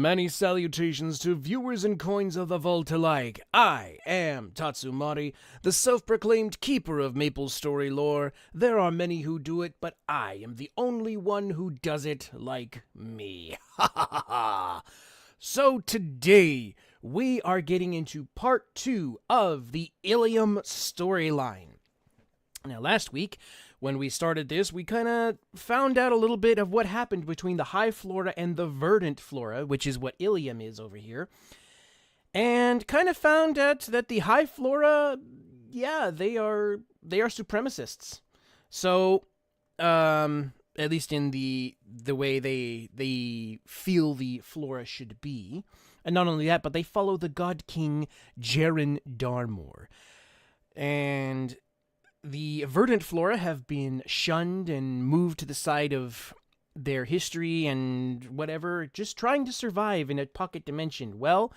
Many salutations to viewers and coins of the vault alike. I am Tatsumari, the self-proclaimed keeper of Maplestory lore. There are many who do it, but I am the only one who does it like me. Ha ha ha ha! So today, we are getting into part 2 of the Illium storyline. Now, last week, when we started this, we kind of found out a little bit of what happened between the high flora and the verdant flora, which is what Illium is over here. And kind of found out that the high flora, yeah, they are supremacists. So, at least in the way they feel the flora should be. And not only that, but they follow the God King Jaren Darmor. And the verdant flora have been shunned and moved to the side of their history and whatever, just trying to survive in a pocket dimension. Well,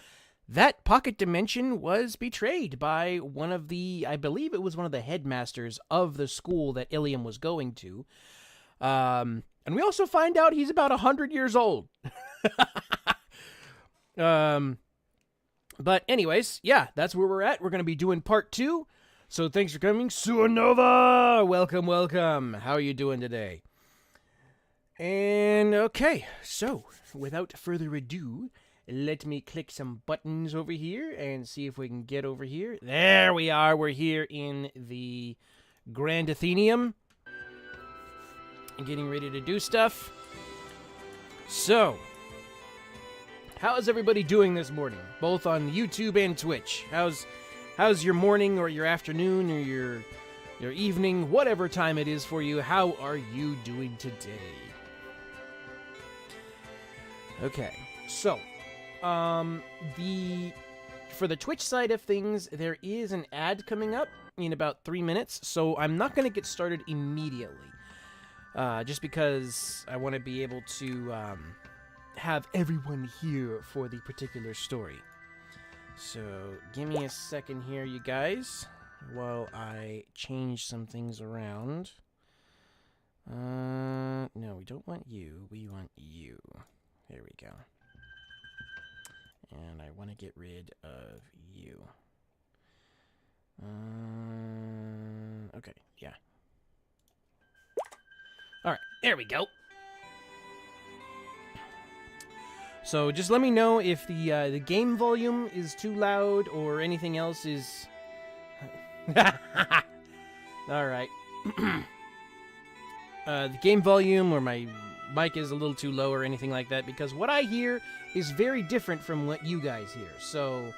that pocket dimension was betrayed by one of the, I believe it was one of the headmasters of the school that Illium was going to. And we also find out he's about 100 years old. But anyways, yeah, that's where we're at. We're going to be doing part 2. So thanks for coming, Suanova! Welcome, welcome. How are you doing today? And okay, so without further ado, let me click some buttons over here and see if we can get over here. There we are. We're here in the Grand Athenaeum. And getting ready to do stuff. So, how is everybody doing this morning? Both on YouTube and Twitch. How's your morning or your afternoon or your evening, whatever time it is for you? How are you doing today? Okay, so for the Twitch side of things, there is an ad coming up in about 3 minutes, so I'm not going to get started immediately, just because I want to be able to have everyone here for the particular story. So, give me a second here, you guys, while I change some things around. No, we don't want you. We want you. There we go. And I want to get rid of you. Okay, yeah. Alright, there we go. So just let me know if the game volume is too loud or anything else is... Alright. The game volume or my mic is a little too low or anything like that, because what I hear is very different from what you guys hear. So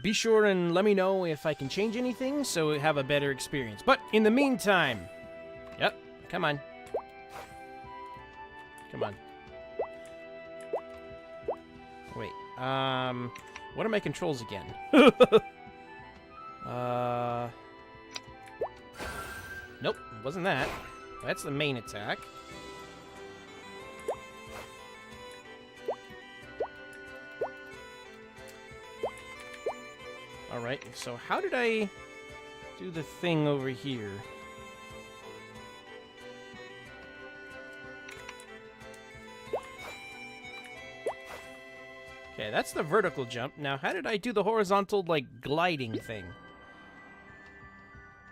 be sure and let me know if I can change anything so we have a better experience. But in the meantime... Yep, come on. Come on. Wait, what are my controls again? Nope, wasn't that. That's the main attack. Alright, so how did I do the thing over here? Okay, that's the vertical jump. Now, how did I do the horizontal, like, gliding thing?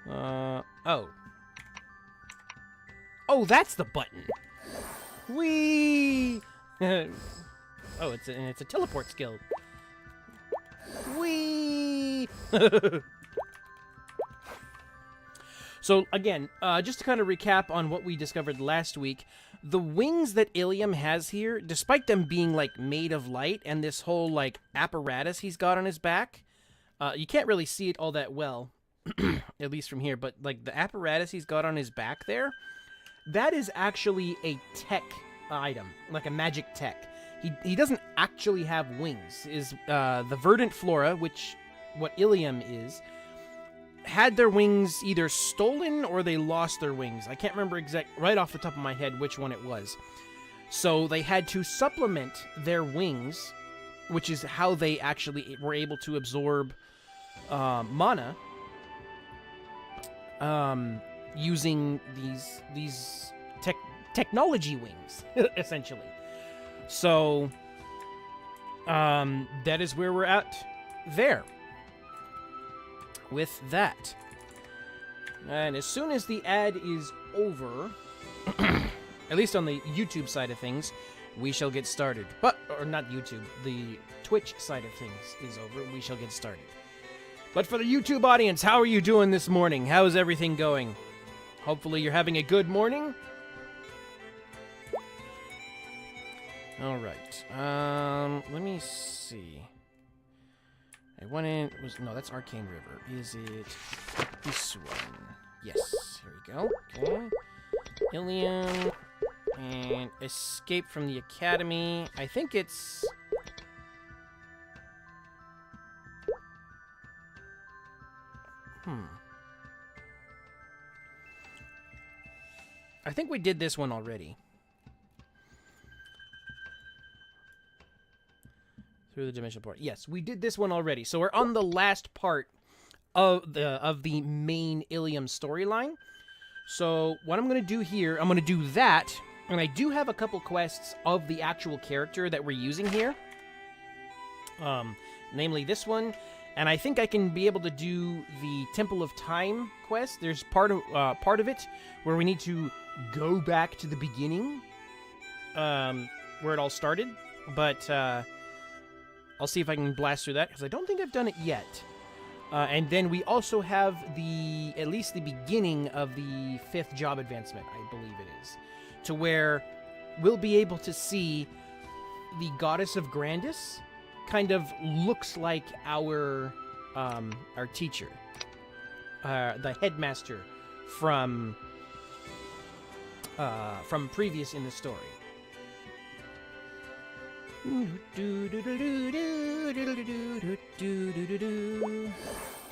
Oh. Oh, that's the button. Whee! Oh, it's a teleport skill. Whee! So, again, just to kind of recap on what we discovered last week, the wings that Illium has here, despite them being, like, made of light and this whole, like, apparatus he's got on his back, you can't really see it all that well, at least from here, but, like, the apparatus he's got on his back there, that is actually a tech item, like a magic tech. He doesn't actually have wings. The verdant flora, which what Illium is, had their wings either stolen or they lost their wings. I can't remember right off the top of my head which one it was. So they had to supplement their wings, which is how they actually were able to absorb mana, using these technology wings, essentially. So that is where we're at there with that. And as soon as the ad is over, at least on the YouTube side of things, we shall get started. Or not YouTube, the Twitch side of things is over, we shall get started. But for the YouTube audience, how are you doing this morning? How is everything going? Hopefully you're having a good morning. All right. Let me see. No, that's Arcane River. Is it this one? Yes. Here we go. Okay. Illium. And Escape from the Academy. I think it's... I think we did this one already. Through the dimensional port. Yes, we did this one already. So we're on the last part of the main Illium storyline. So what I'm going to do here, I'm going to do that, and I do have a couple quests of the actual character that we're using here. Namely this one, and I think I can be able to do the Temple of Time quest. There's part of it where we need to go back to the beginning, where it all started, but I'll see if I can blast through that, because I don't think I've done it yet. And then we also have at least the beginning of the 5th job advancement, I believe it is, to where we'll be able to see the Goddess of Grandis kind of looks like our teacher, the headmaster from previous in the story.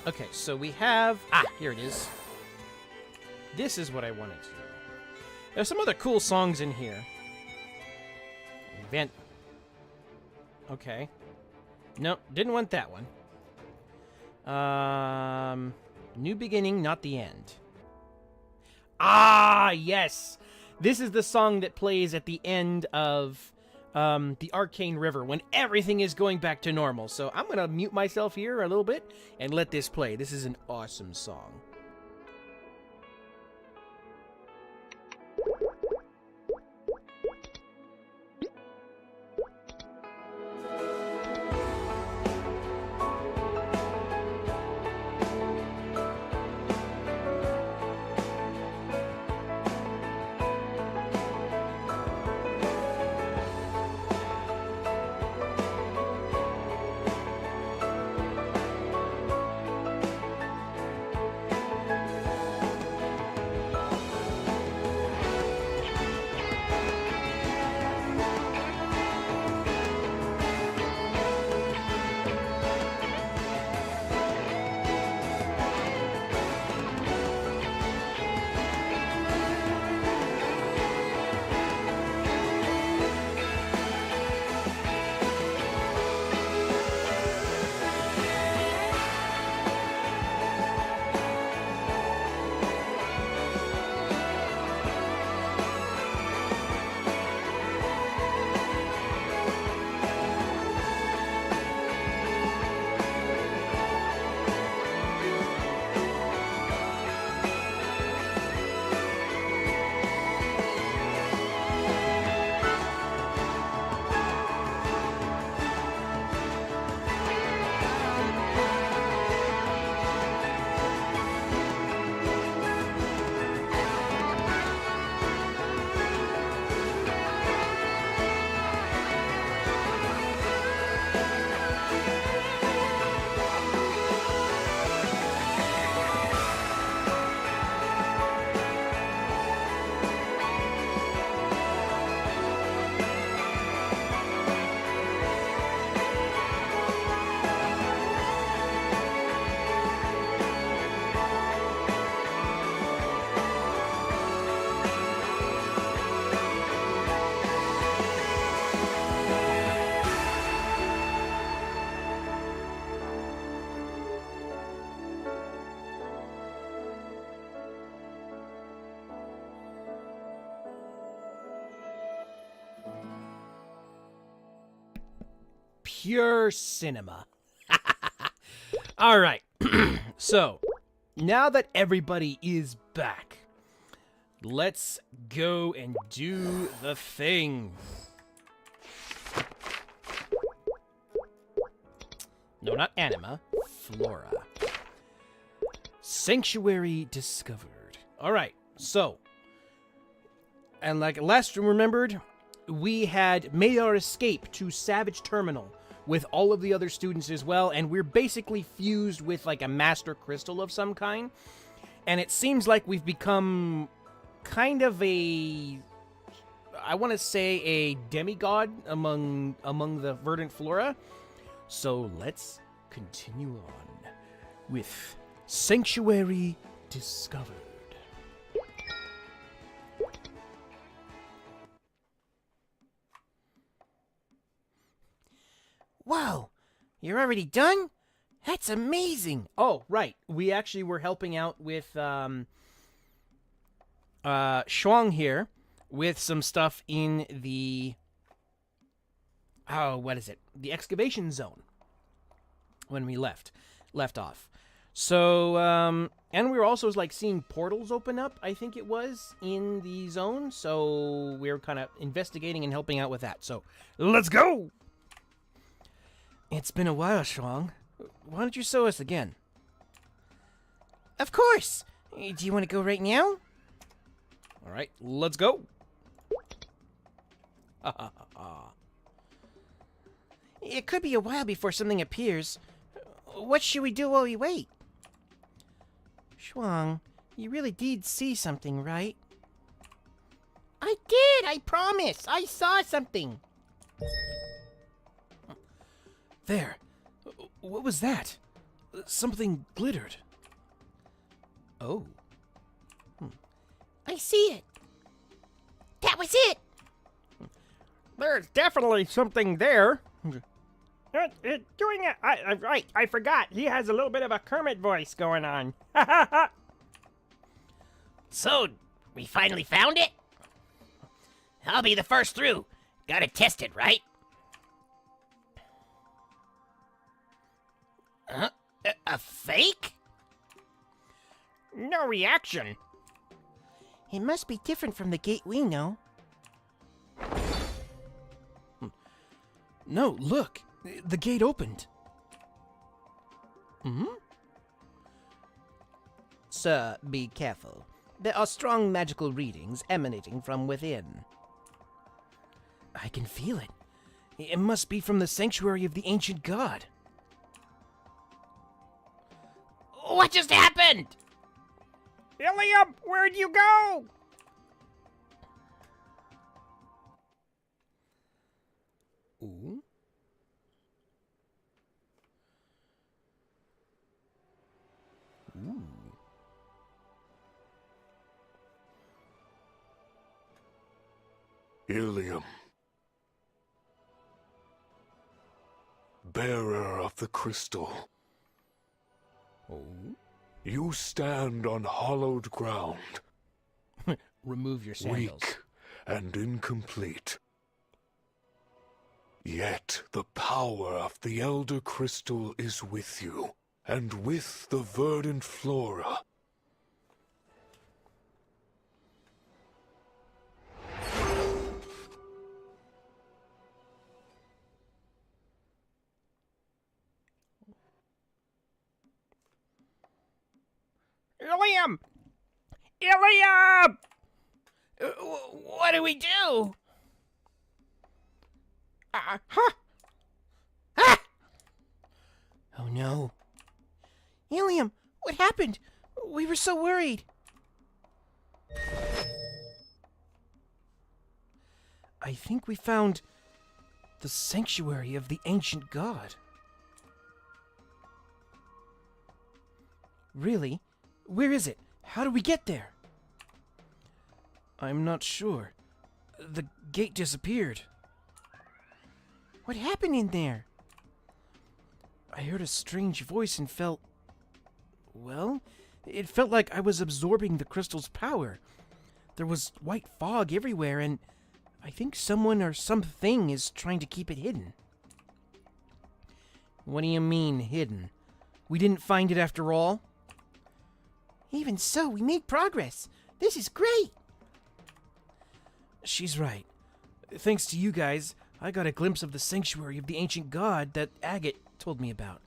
Okay, so we have... here it is. This is what I wanted to do. There's some other cool songs in here. Event. Okay. Nope, didn't want that one. New beginning, not the end. Ah, yes! This is the song that plays at the end of... the Arcane River, when everything is going back to normal. So I'm going to mute myself here a little bit and let this play. This is an awesome song. pure cinema. All right. So, now that everybody is back, let's go and do the thing. No, not anima. Flora. Sanctuary discovered. All right. So, and like last remembered, we had made our escape to Savage Terminal with all of the other students as well, and we're basically fused with like a master crystal of some kind. And it seems like we've become kind of I want to say a demigod among the verdant flora. So let's continue on with Sanctuary discovered. Whoa, you're already done? That's amazing. Oh, right. We actually were helping out with Shuang here with some stuff in the what is it? The excavation zone when we left off. So and we were also like seeing portals open up, I think it was, in the zone. So we were kind of investigating and helping out with that. So let's go. It's been a while, Shuang. Why don't you show us again? Of course. Do you want to go right now? All right, let's go. It could be a while before something appears. What should we do while we wait? Shuang, you really did see something, right? I did, I promise. I saw something. There. What was that? Something glittered. Oh. I see it. That was it. There's definitely something there. Doing it. Right, I forgot. He has a little bit of a Kermit voice going on. So, we finally found it? I'll be the first through. Gotta test it, right? A fake? No reaction. It must be different from the gate we know. No, look. The gate opened. Sir, be careful. There are strong magical readings emanating from within. I can feel it. It must be from the sanctuary of the ancient god. What just happened? Illium, where'd you go? Ooh. Ooh. Illium, bearer of the crystal. Oh. You stand on hollowed ground, Remove your sandals. weak and incomplete. Yet the power of the Elder Crystal is with you, and with the verdant flora. Illium! Illium! What do we do? Huh? Ah! Oh no. Illium, what happened? We were so worried. I think we found the sanctuary of the ancient god. Really? Where is it? How do we get there? I'm not sure. The gate disappeared. What happened in there? I heard a strange voice and felt... well, it felt like I was absorbing the crystal's power. There was white fog everywhere, and I think someone or something is trying to keep it hidden. What do you mean, hidden? We didn't find it after all? Even so, we made progress. This is great. She's right. Thanks to you guys, I got a glimpse of the sanctuary of the ancient god that Agate told me about.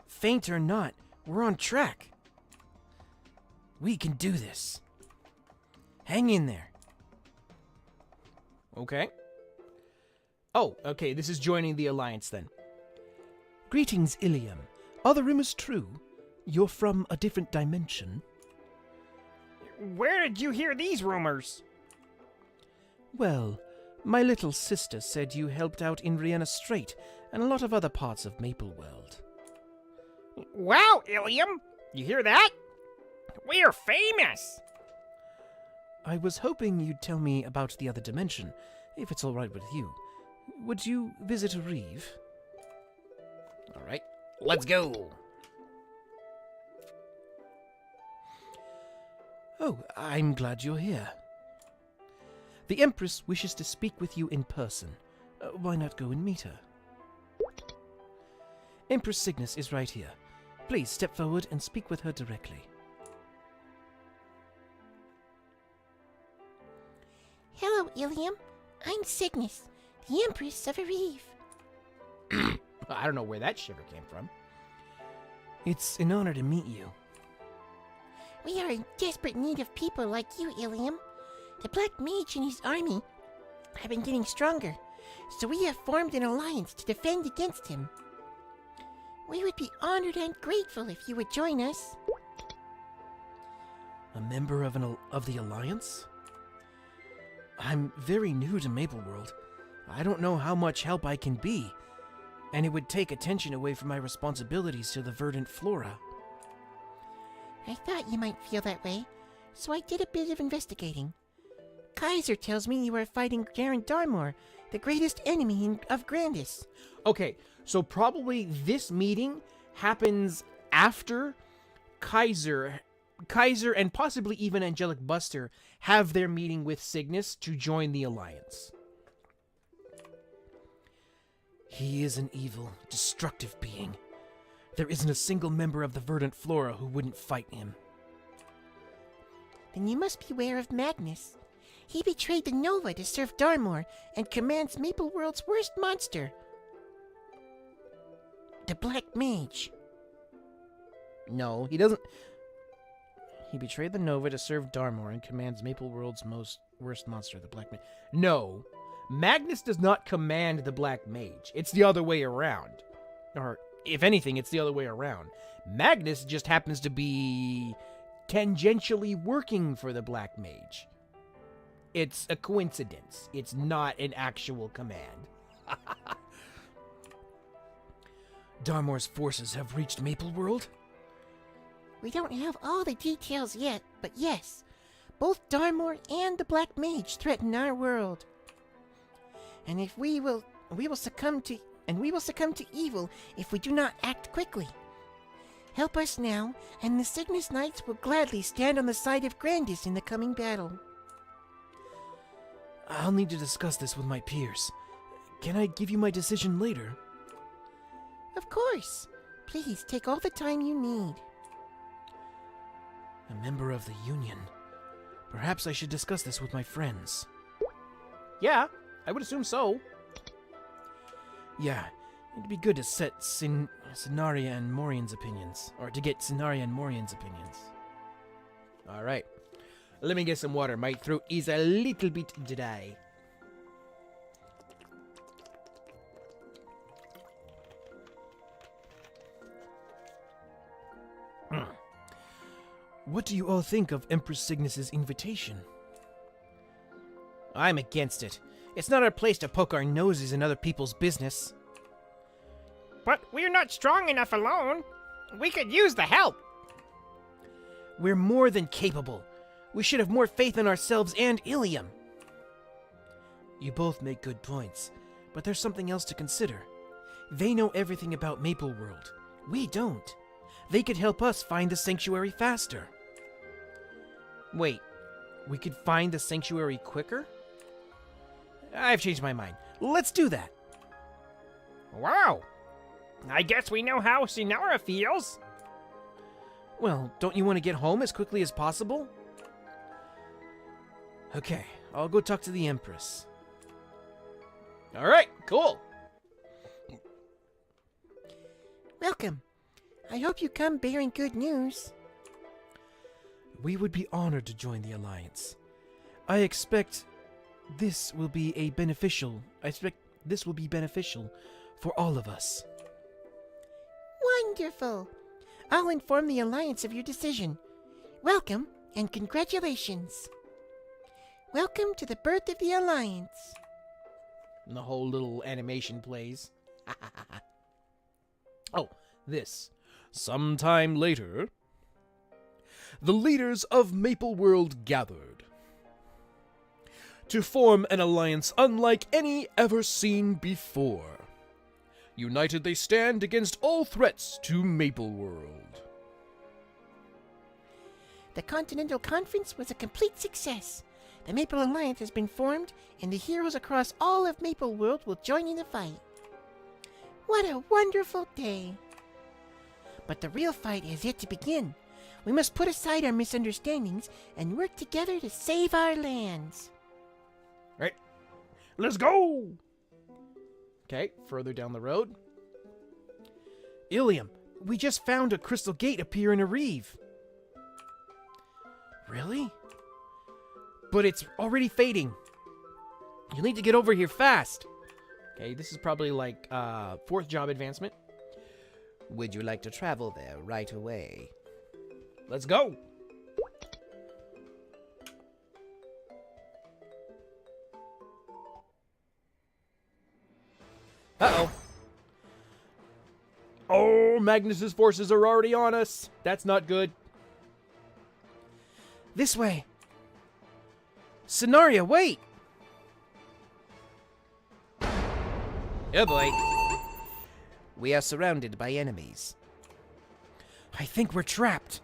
Faint or not, we're on track. We can do this. Hang in there. Okay. Oh, okay, this is joining the Alliance then. Greetings, Illium. Are the rumors true? You're from a different dimension? Where did you hear these rumors? Well, my little sister said you helped out in Rihanna Strait and a lot of other parts of Maple World. Wow, Illium! You hear that? We're famous! I was hoping you'd tell me about the other dimension, if it's all right with you. Would you visit Reeve? All right, let's go. Oh, I'm glad you're here. The Empress wishes to speak with you in person. Why not go and meet her? Empress Cygnus is right here. Please step forward and speak with her directly. Hello, Illium. I'm Cygnus, the Empress of Reeve. I don't know where that shiver came from. It's an honor to meet you. We are in desperate need of people like you, Illium. The Black Mage and his army have been getting stronger, so we have formed an alliance to defend against him. We would be honored and grateful if you would join us. A member of the Alliance? I'm very new to Maple World. I don't know how much help I can be, and it would take attention away from my responsibilities to the verdant flora. I thought you might feel that way, so I did a bit of investigating. Kaiser tells me you are fighting Garen Darmor, the greatest enemy of Grandis. Okay, so probably this meeting happens after Kaiser and possibly even Angelic Buster have their meeting with Cygnus to join the Alliance. He is an evil, destructive being. There isn't a single member of the verdant flora who wouldn't fight him. Then you must beware of Magnus. He betrayed the Nova to serve Darmor and commands Maple World's worst monster, the Black Mage. No, he doesn't. He betrayed the Nova to serve Darmor and commands Maple World's worst monster, the Black Mage. No, Magnus does not command the Black Mage. It's the other way around. Or, if anything, it's the other way around. Magnus just happens to be tangentially working for the Black Mage. It's a coincidence. It's not an actual command. Darmor's forces have reached Maple World? We don't have all the details yet, but yes, both Darmor and the Black Mage threaten our world. And if we will succumb to evil if we do not act quickly. Help us now, and the Cygnus Knights will gladly stand on the side of Grandis in the coming battle. I'll need to discuss this with my peers. Can I give you my decision later? Of course. Please take all the time you need. A member of the Union. Perhaps I should discuss this with my friends. Yeah, I would assume so. Yeah, it'd be good to set Scenaria and Morian's opinions. Or to get Scenaria and Morian's opinions. Alright. Let me get some water. My throat is a little bit dry. What do you all think of Empress Cygnus's invitation? I'm against it. It's not our place to poke our noses in other people's business. But we're not strong enough alone. We could use the help. We're more than capable. We should have more faith in ourselves and Illium. You both make good points, but there's something else to consider. They know everything about Maple World. We don't. They could help us find the sanctuary faster. Wait, we could find the sanctuary quicker? I've changed my mind. Let's do that. Wow. I guess we know how Sinara feels. Well, don't you want to get home as quickly as possible? Okay, I'll go talk to the Empress. Alright, cool. Welcome. I hope you come bearing good news. We would be honored to join the Alliance. I expect this will be beneficial for all of us. Wonderful. I'll inform the Alliance of your decision. Welcome and congratulations. Welcome to the birth of the Alliance. And the whole little animation plays. Oh, this. Sometime later, the leaders of Maple World gathered to form an alliance unlike any ever seen before. United they stand against all threats to Maple World. The Continental Conference was a complete success. The Maple Alliance has been formed, and the heroes across all of Maple World will join in the fight. What a wonderful day! But the real fight is yet to begin. We must put aside our misunderstandings and work together to save our lands. Right. Let's go! Okay, further down the road. Illium, we just found a crystal gate appear in a reeve. Really? But it's already fading. You'll need to get over here fast. Okay, this is probably like 4th job advancement. Would you like to travel there right away? Let's go. Uh-oh. Oh, Magnus's forces are already on us. That's not good. This way. Scenario, wait! Oh boy. We are surrounded by enemies. I think we're trapped.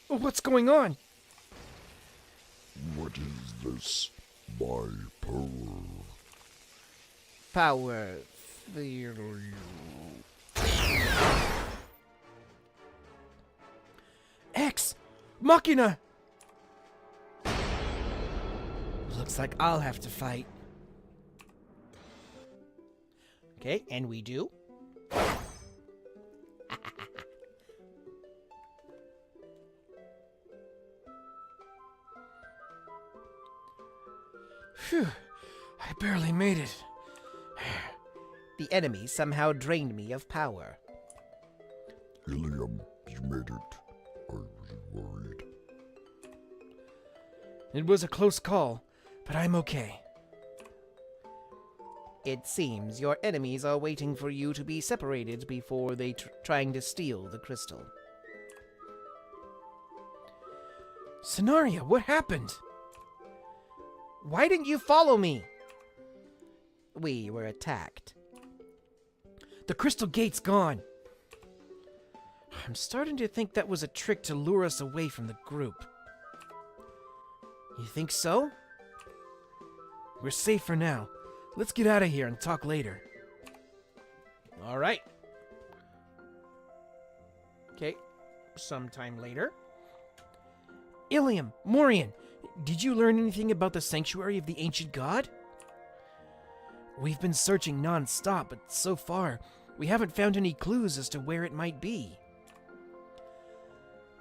Oh, what's going on? What is this? My power. Power. X! Machina! Looks like I'll have to fight. Okay, and we do. Phew, I barely made it. The enemy somehow drained me of power. Illium, you made it. I was worried. It was a close call, but I'm okay. It seems your enemies are waiting for you to be separated before they trying to steal the crystal. Scenario, what happened? Why didn't you follow me? We were attacked. The crystal gate's gone. I'm starting to think that was a trick to lure us away from the group. You think so? We're safe for now. Let's get out of here and talk later. All right. Okay, sometime later. Illium, Morian, did you learn anything about the sanctuary of the ancient god? We've been searching non-stop, but so far, we haven't found any clues as to where it might be.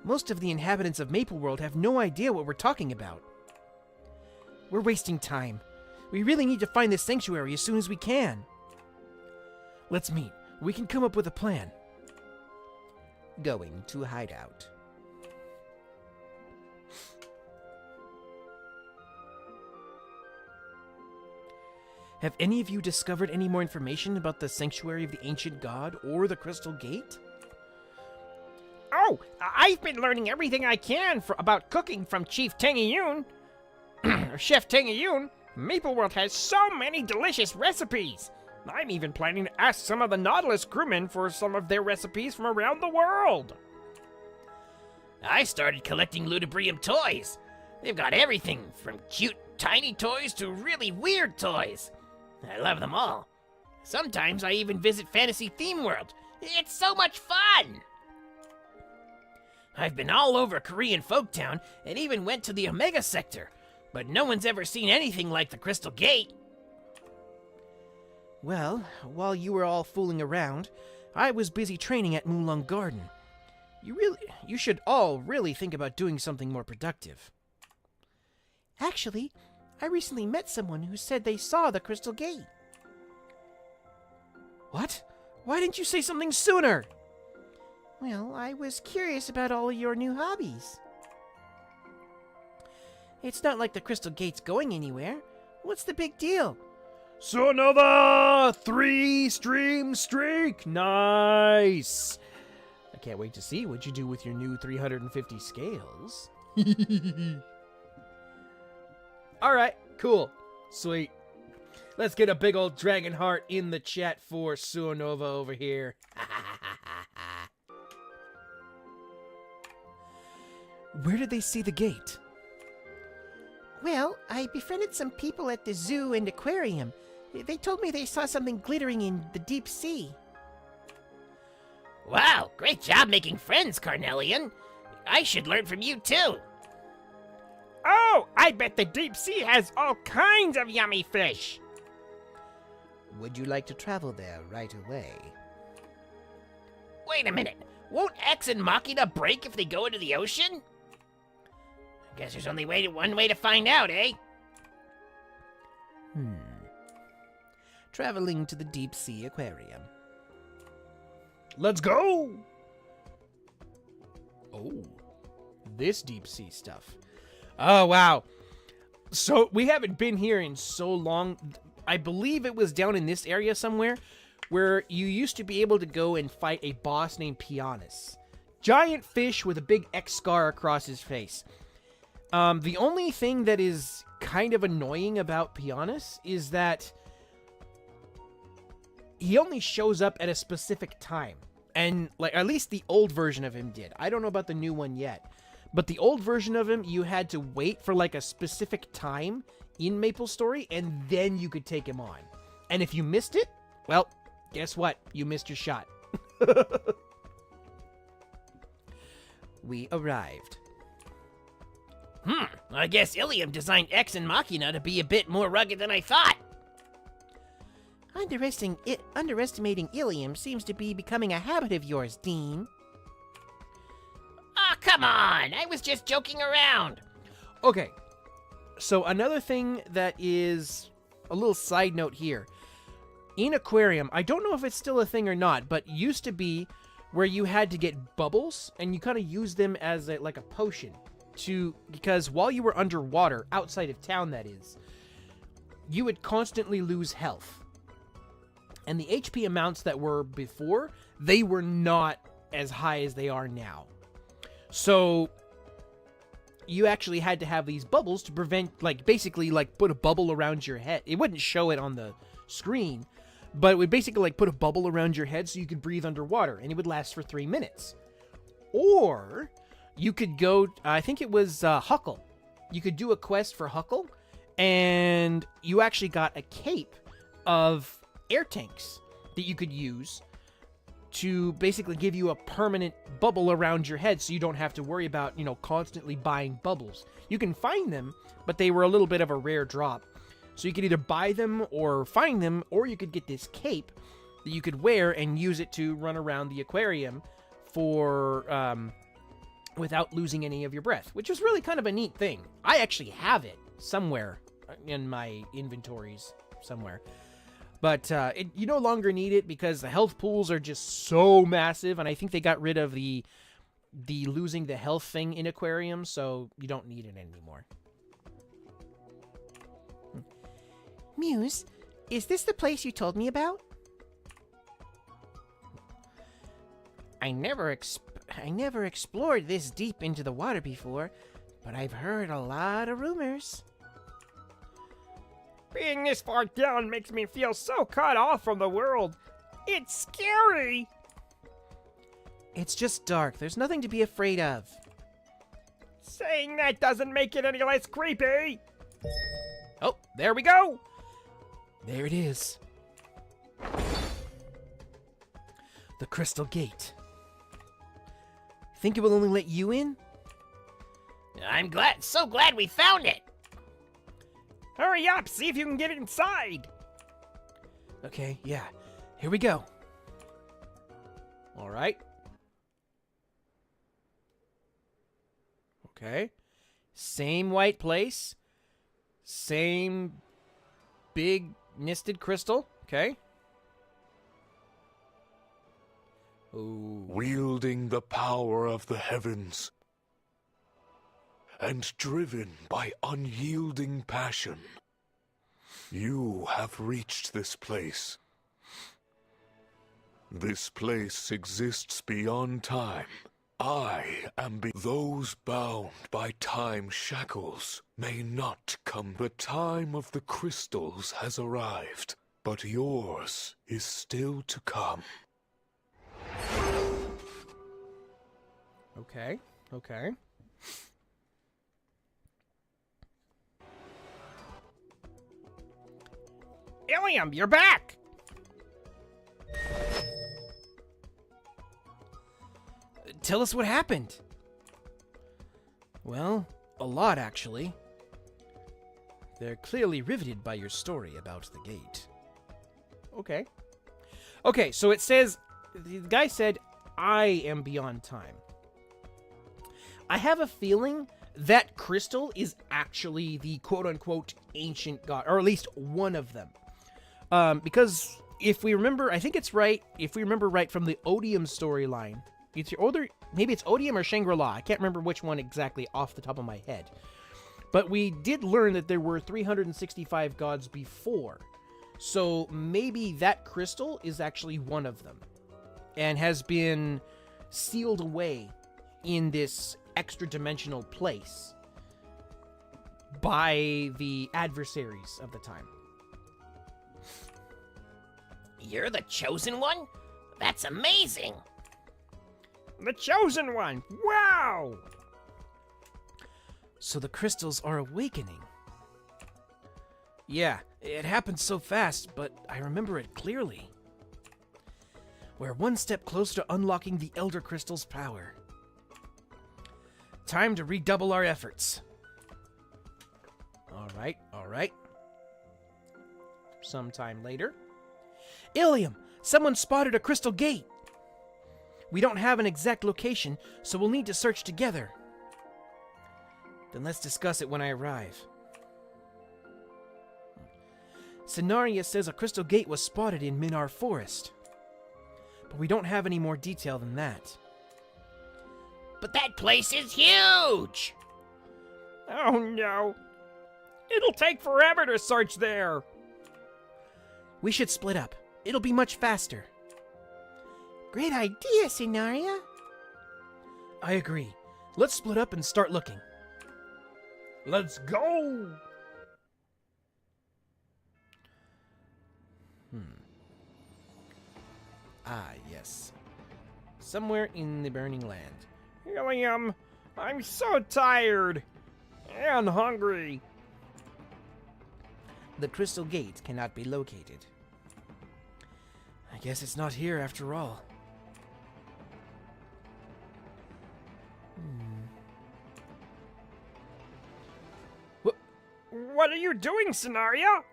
Most of the inhabitants of Maple World have no idea what we're talking about. We're wasting time. We really need to find this sanctuary as soon as we can. Let's meet. We can come up with a plan. Going to hideout. Have any of you discovered any more information about the sanctuary of the ancient god or the crystal gate? Oh, I've been learning everything I can about cooking from Chief Tangayun. Or Chef Tangayun. Maple World has so many delicious recipes. I'm even planning to ask some of the Nautilus crewmen for some of their recipes from around the world. I started collecting Ludibrium toys. They've got everything from cute, tiny toys to really weird toys. I love them all. Sometimes I even visit Fantasy Theme World. It's so much fun! I've been all over Korean Folktown and even went to the Omega Sector, but no one's ever seen anything like the Crystal Gate. Well, while you were all fooling around, I was busy training at Moulin Garden. You should all really think about doing something more productive. Actually, I recently met someone who said they saw the Crystal Gate. What? Why didn't you say something sooner? Well, I was curious about all of your new hobbies. It's not like the Crystal Gate's going anywhere. What's the big deal? Supernova 3-stream streak! Nice! I can't wait to see what you do with your new 350 scales. Alright, cool. Sweet. Let's get a big old dragon heart in the chat for Supernova over here. Where did they see the gate? Well, I befriended some people at the zoo and aquarium. They told me they saw something glittering in the deep sea. Wow, great job making friends, Carnelian. I should learn from you too. Oh, I bet the deep sea has all kinds of yummy fish. Would you like to travel there right away? Wait a minute. Won't X and Machina break if they go into the ocean? Guess there's only one way to find out, eh? Traveling to the deep sea aquarium. Let's go! Oh, this deep sea stuff. Oh, wow. So, we haven't been here in so long. I believe it was down in this area somewhere where you used to be able to go and fight a boss named Pianus. Giant fish with a big X scar across his face. The only thing that is kind of annoying about Pianus is that he only shows up at a specific time. And, like, at least the old version of him did. I don't know about the new one yet. But the old version of him, you had to wait for, like, a specific time in Maplestory, and then you could take him on. And if you missed it, well, guess what? You missed your shot. We arrived. I guess Illium designed X and Machina to be a bit more rugged than I thought. Underestimating Illium seems to be becoming a habit of yours, Dean. Aw, come on! I was just joking around. Okay, so another thing that is a little side note here. In Aquarium, I don't know if it's still a thing or not, but used to be where you had to get bubbles, and you kind of use them as like a potion. Because while you were underwater, outside of town that is, you would constantly lose health. And the HP amounts that were before, they were not as high as they are now. So you actually had to have these bubbles to prevent, like, basically, like, put a bubble around your head. It wouldn't show it on the screen, but it would basically, like, put a bubble around your head so you could breathe underwater, and it would last for 3 minutes. Or you could go, I think it was Huckle. You could do a quest for Huckle, and you actually got a cape of air tanks that you could use to basically give you a permanent bubble around your head so you don't have to worry about, constantly buying bubbles. You can find them, but they were a little bit of a rare drop. So you could either buy them or find them, or you could get this cape that you could wear and use it to run around the aquarium for, without losing any of your breath, which is really kind of a neat thing. I actually have it somewhere in my inventories somewhere. But you no longer need it because the health pools are just so massive, and I think they got rid of the losing the health thing in Aquarium, so you don't need it anymore. Muse, is this the place you told me about? I never explored this deep into the water before, but I've heard a lot of rumors. Being this far down makes me feel so cut off from the world. It's scary. It's just dark. There's nothing to be afraid of. Saying that doesn't make it any less creepy. Oh, there we go. There it is. The crystal gate. Think it will only let you in? I'm so glad we found it. Hurry up, see if you can get inside. Okay, yeah. Here we go. All right. Okay. Same white place. Same big nested crystal. Okay. Ooh. Wielding the power of the heavens and driven by unyielding passion, you have reached this place. This place exists beyond time. I am those bound by time's shackles may not come. The time of the crystals has arrived, but yours is still to come. Okay. Okay. Illium, you're back. Tell us what happened. Well, a lot actually. They're clearly riveted by your story about the gate. Okay. Okay, so it says, the guy said, I am beyond time. I have a feeling that crystal is actually the quote-unquote ancient god, or at least one of them. Because if we remember, I think it's right, if we remember right from the Odium storyline, maybe it's Odium or Shangri-La, I can't remember which one exactly off the top of my head. But we did learn that there were 365 gods before. So maybe that crystal is actually one of them. And has been sealed away in this extra-dimensional place by the adversaries of the time. You're the chosen one? That's amazing. The chosen one. Wow. So the crystals are awakening. Yeah, it happened so fast, but I remember it clearly. We're one step closer to unlocking the Elder Crystal's power. Time to redouble our efforts. All right. Sometime later. Illium! Someone spotted a crystal gate! We don't have an exact location, so we'll need to search together. Then let's discuss it when I arrive. Scenaria says a crystal gate was spotted in Minar Forest. But we don't have any more detail than that. But that place is huge! Oh no. It'll take forever to search there. We should split up. It'll be much faster. Great idea, Scenaria. I agree. Let's split up and start looking. Let's go. Ah, yes. Somewhere in the Burning Land. Illium, I'm so tired and hungry. The crystal gate cannot be located. I guess it's not here after all. What are you doing, Scenario?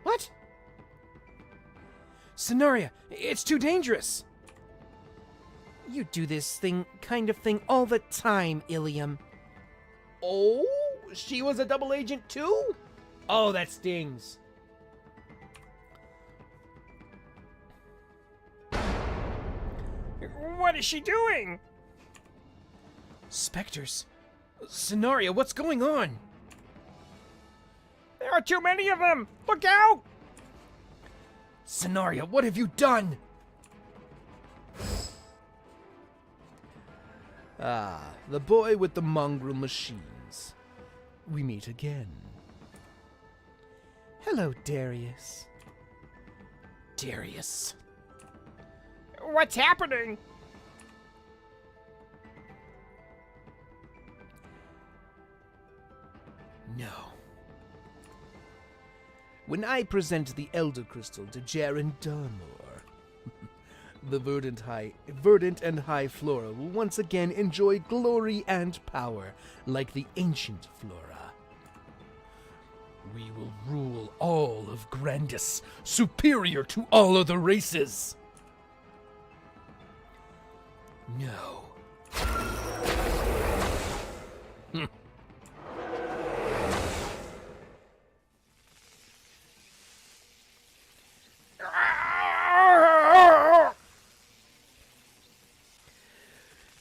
What? Scenaria, it's too dangerous! You do this kind of thing all the time, Illium. Oh? She was a double agent too? Oh, that stings. What is she doing? Spectres. Scenaria, what's going on? There are too many of them! Look out! Scenaria, what have you done? Ah, the boy with the mongrel machines. We meet again. Hello, Darius. Darius. What's happening? No. when I present the Elder Crystal to Jaren Darmor, the verdant and high flora will once again enjoy glory and power like the ancient flora. We will rule all of Grandis, superior to all other races. No.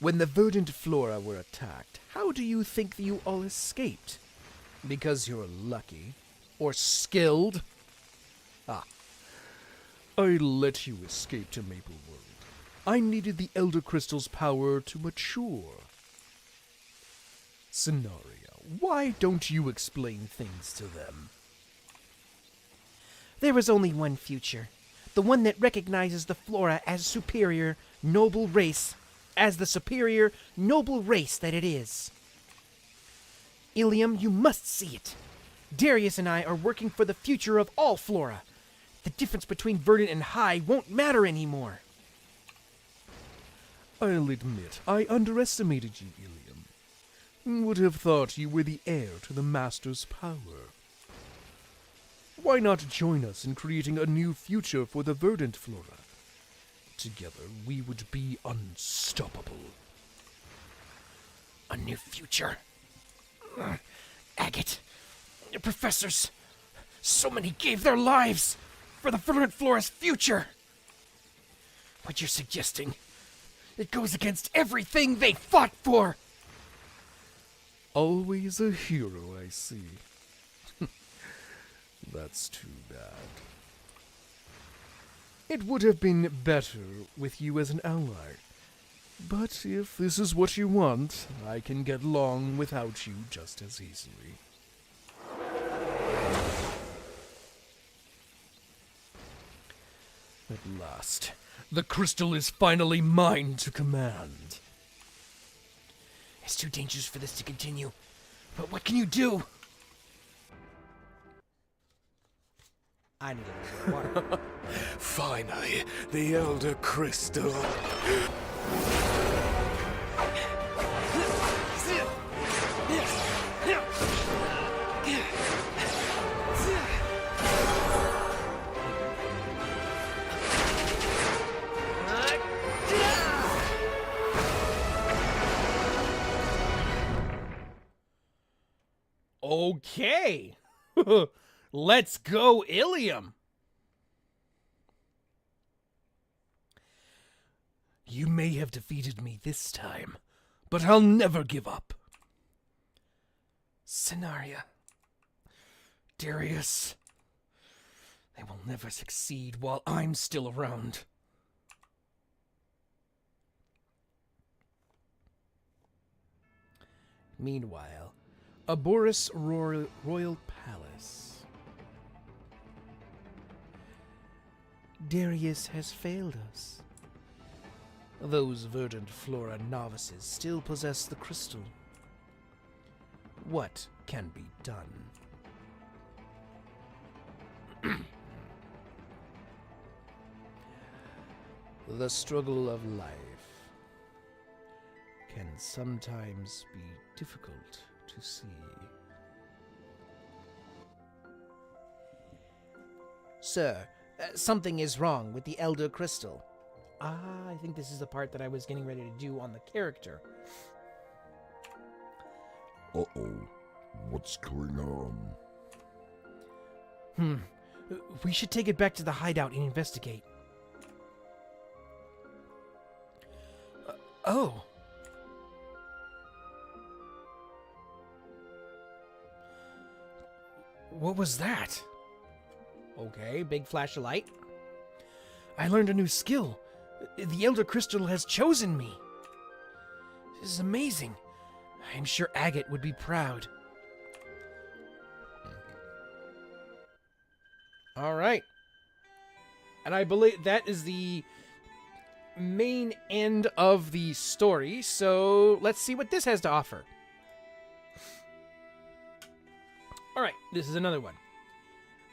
When the verdant flora were attacked, how do you think you all escaped? Because you're lucky? Or skilled? Ah. I let you escape to Maple World. I needed the Elder Crystal's power to mature. Scenario, why don't you explain things to them? There was only one future. The one that recognizes the flora as superior, noble race, as the superior, noble race that it is. Illium, you must see it. Darius and I are working for the future of all flora. The difference between verdant and high won't matter anymore. I'll admit, I underestimated you, Illium. Would have thought you were the heir to the Master's power. Why not join us in creating a new future for the verdant flora? Together, we would be unstoppable. A new future. Agate, your professors, so many gave their lives for the verdant flora's future. What you're suggesting, it goes against everything they fought for. Always a hero, I see. That's too bad. It would have been better with you as an ally. But if this is what you want, I can get along without you just as easily. At last, the crystal is finally mine to command. It's too dangerous for this to continue. But what can you do? I need a little water. Finally, the Elder Crystal. Okay. Let's go, Illium. You may have defeated me this time, but I'll never give up. Scenario. Darius. They will never succeed while I'm still around. Meanwhile, Aboris Royal Palace. Darius has failed us. Those verdant flora novices still possess the crystal. What can be done? The struggle of life can sometimes be difficult to see. Sir, something is wrong with the Elder Crystal. I think this is the part that I was getting ready to do on the character. Uh-oh. What's going on? We should take it back to the hideout and investigate. Oh. What was that? Okay, big flash of light. I learned a new skill. The Elder Crystal has chosen me. This is amazing. I'm sure Agate would be proud. All right. And I believe that is the main end of the story, so let's see what this has to offer. All right, this is another one.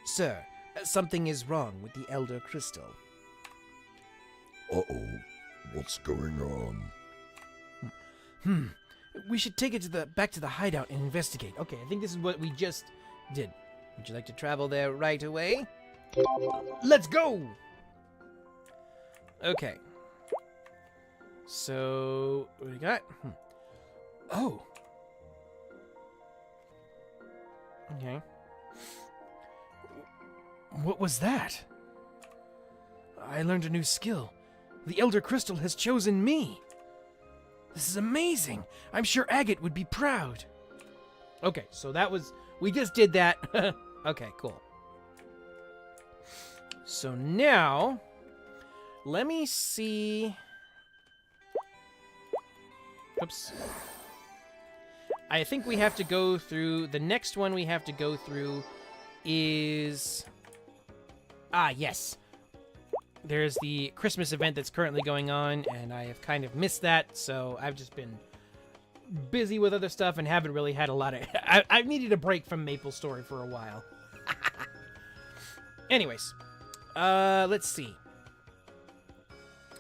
Sir, something is wrong with the Elder Crystal. Uh-oh. What's going on? We should take it back to the hideout and investigate. Okay, I think this is what we just did. Would you like to travel there right away? Let's go! Okay. So, what do we got? Oh. Okay. What was that? I learned a new skill. The Elder Crystal has chosen me. This is amazing. I'm sure Agate would be proud. Okay, so that was... We just did that. Okay, cool. So now... Let me see... Oops. I think we have to go through... The next one we have to go through is... Ah, yes. There's the Christmas event that's currently going on, and I have kind of missed that, so I've just been busy with other stuff and haven't really had a lot of... I've needed a break from Maplestory for a while. Anyways, let's see.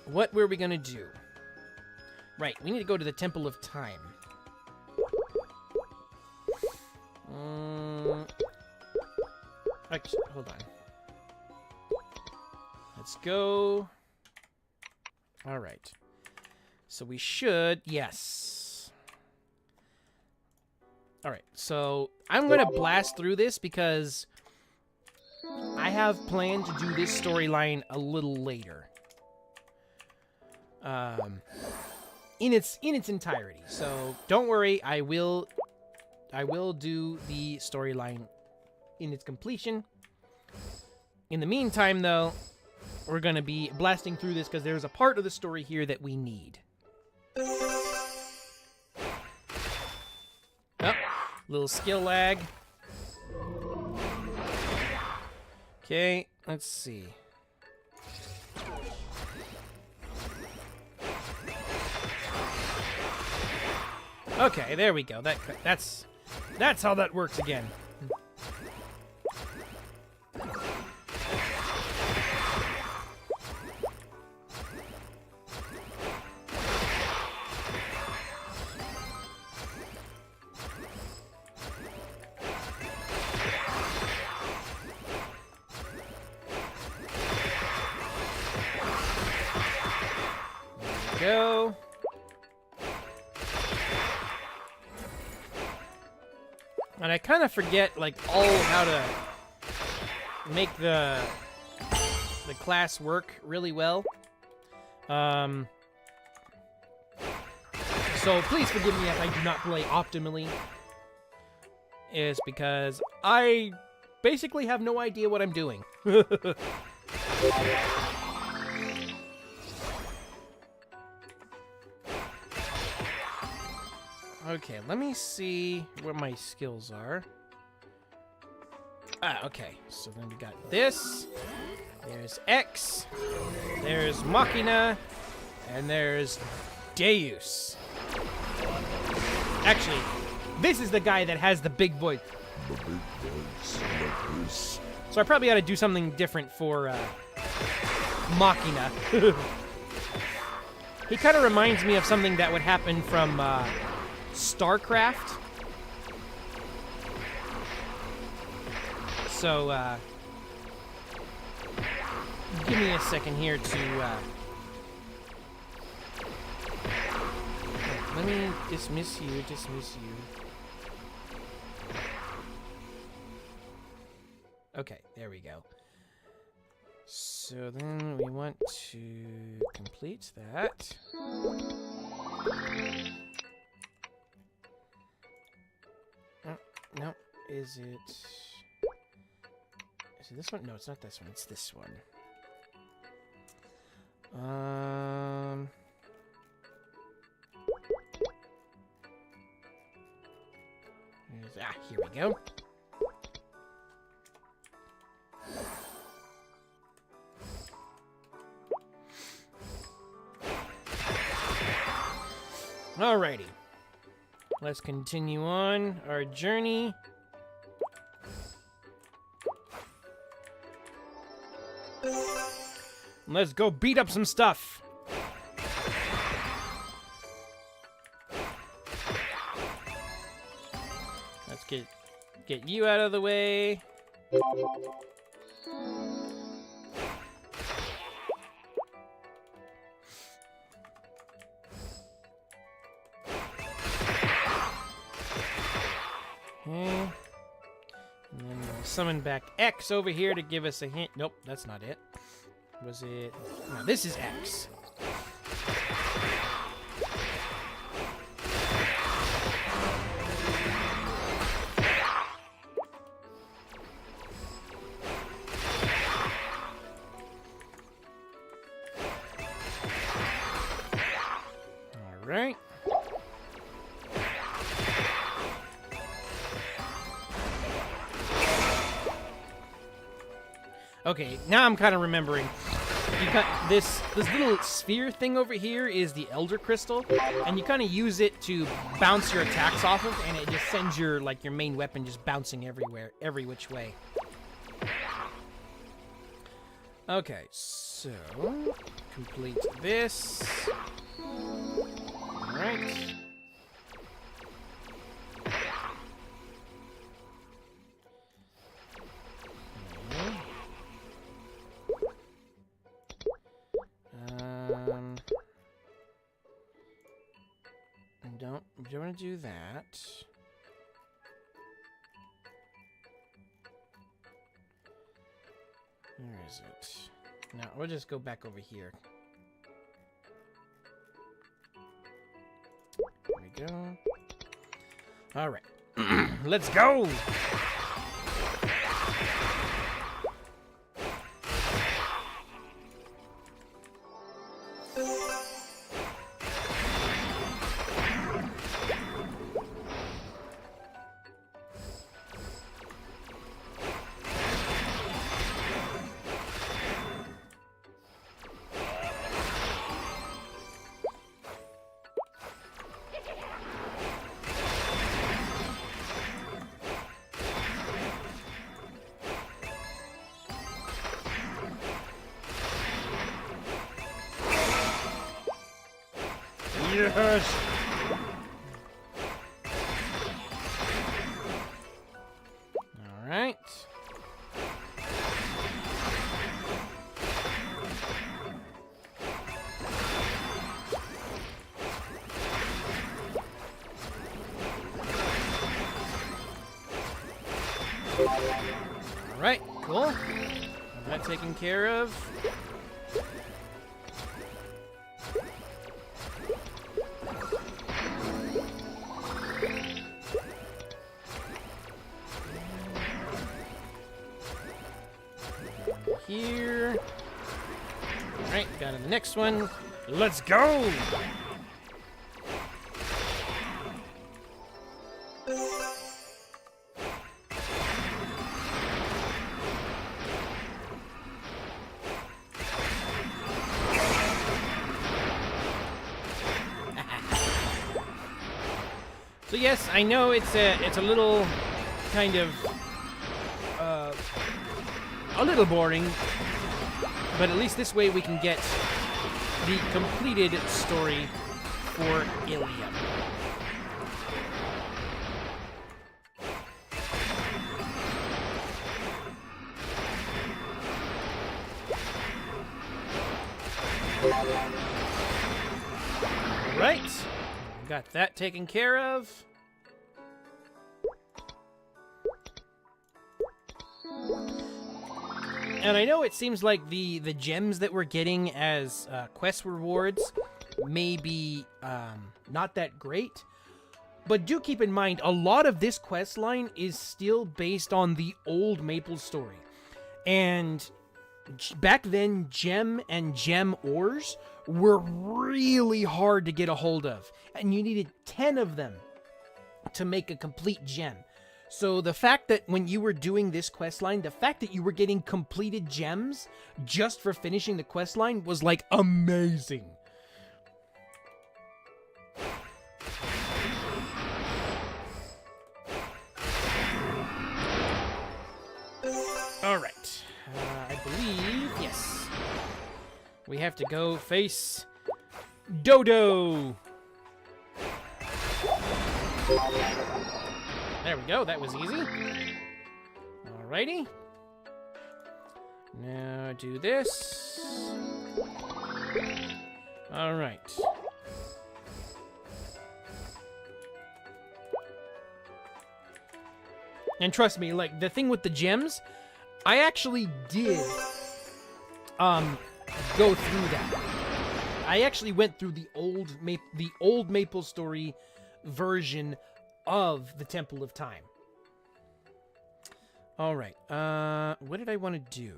What were we gonna do? Right, we need to go to the Temple of Time. Actually, hold on. Let's go. All right. So we should... Yes. All right. So I'm going to blast through this because I have planned to do this storyline a little later. In its entirety. So don't worry. I will do the storyline in its completion. In the meantime, though... We're going to be blasting through this because there's a part of the story here that we need. Oh, little skill lag. Okay, let's see. Okay, there we go. That's how that works again. Go. And I kind of forget, like, all how to make the class work really well. So please forgive me if I do not play optimally. Is because I basically have no idea what I'm doing. Okay, let me see what my skills are. Ah, okay. So then we got this. There's X. There's Machina. And there's Deus. Actually, this is the guy that has the big voice. The big voice like this. So I probably ought to do something different for Machina. He kind of reminds me of something that would happen from StarCraft. So, give me a second here to, let me dismiss you. Okay, there we go. So then we want to complete that. No, is it this one? No, it's not this one. It's this one. Here we go. Alrighty. Let's continue on our journey. Let's go beat up some stuff. Let's get you out of the way. Okay. And then we'll summon back X over here to give us a hint. Nope, that's not it. Was it? No, this is X. All right. Okay, now I'm kind of remembering. You got this little sphere thing over here is the Elder Crystal, and you kind of use it to bounce your attacks off of, and it just sends your your main weapon just bouncing everywhere, every which way. Okay, so complete this. All right. Don't want to do that. Where is it? No, we'll just go back over here. There we go. All right. Let's go! Yes! All right. All right, cool. Got that taken care of. Here. Alright, got to the next one. Let's go! So yes, I know it's a little kind of a little boring, but at least this way we can get the completed story for Illium. Right, got that taken care of. And I know it seems like the gems that we're getting as quest rewards may be not that great, but do keep in mind a lot of this quest line is still based on the old Maplestory. And back then, gem and gem ores were really hard to get a hold of, and you needed 10 of them to make a complete gem. So the fact that when you were doing this quest line, the fact that you were getting completed gems just for finishing the quest line was like amazing. All right. I believe, yes. we have to go face Dodo. There we go. That was easy. Alrighty. Now do this. Alright. And trust me, like, the thing with the gems, I actually did, go through that. I actually went through the old Maplestory version of the Temple of Time. Alright, what did I want to do?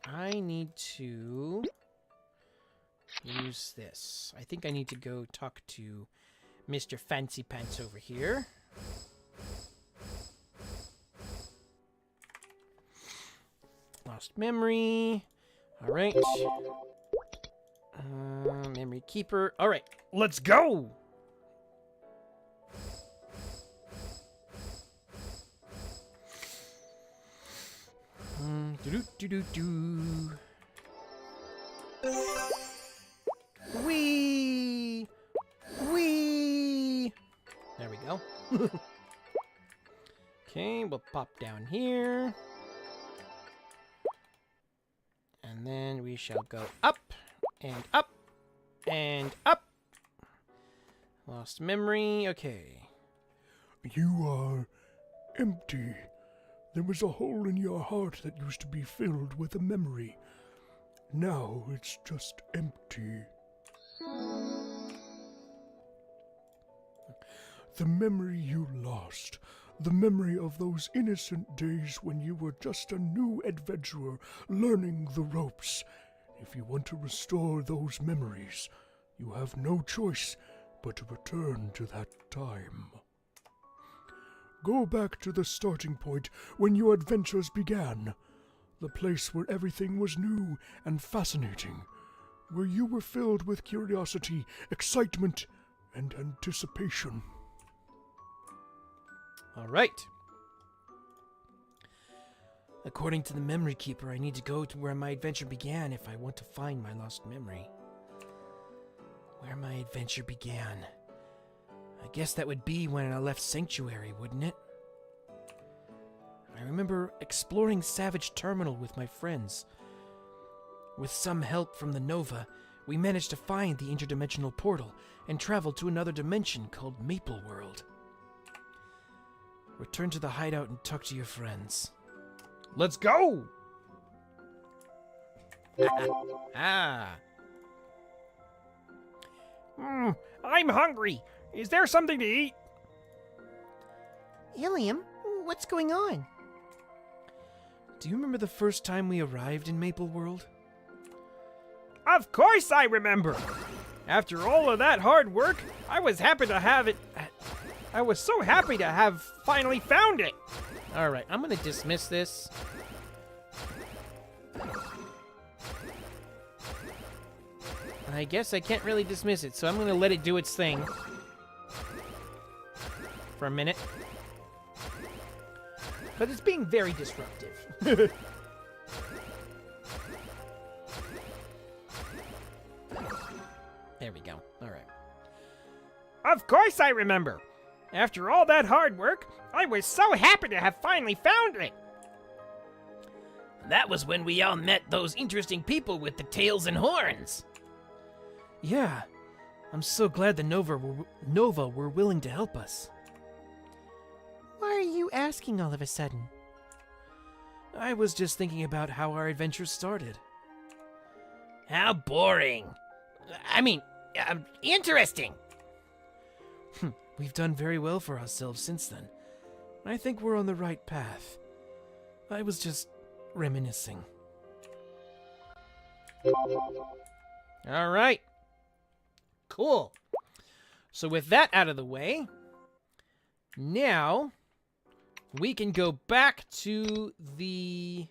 I need to use this. I think I need to go talk to Mr. Fancy Pants over here. Lost memory. Alright. Memory keeper. Alright, let's go! Do-do-do-do-do. Wee! Wee! There we go. Okay, we'll pop down here. And then we shall go up, and up, and up. Lost memory, okay. You are empty. There was a hole in your heart that used to be filled with a memory. Now it's just empty. The memory you lost. The memory of those innocent days when you were just a new adventurer learning the ropes. If you want to restore those memories, you have no choice but to return to that time. Go back to the starting point when your adventures began. The place where everything was new and fascinating. Where you were filled with curiosity, excitement, and anticipation. All right. According to the memory keeper, I need to go to where my adventure began if I want to find my lost memory. Where my adventure began. I guess that would be when I left Sanctuary, wouldn't it? I remember exploring Savage Terminal with my friends. With some help from the Nova, we managed to find the interdimensional portal and travel to another dimension called Maple World. Return to the hideout and talk to your friends. Let's go! I'm hungry. Is there something to eat? Illium, what's going on? Do you remember the first time we arrived in Maple World? Of course I remember. After all of that hard work, I was happy to have it. I was so happy to have finally found it. Alright, I'm gonna dismiss this. I guess I can't really dismiss it, so I'm gonna let it do its thing. For a minute. But it's being very disruptive. There we go. Alright. Of course I remember. After all that hard work, I was so happy to have finally found it. That was when we all met those interesting people with the tails and horns. Yeah. I'm so glad the Nova were willing to help us. Why are you asking all of a sudden? I was just thinking about how our adventure started. How boring. I mean, interesting. We've done very well for ourselves since then. I think we're on the right path. I was just reminiscing. All right. Cool. So with that out of the way, now we can go back to the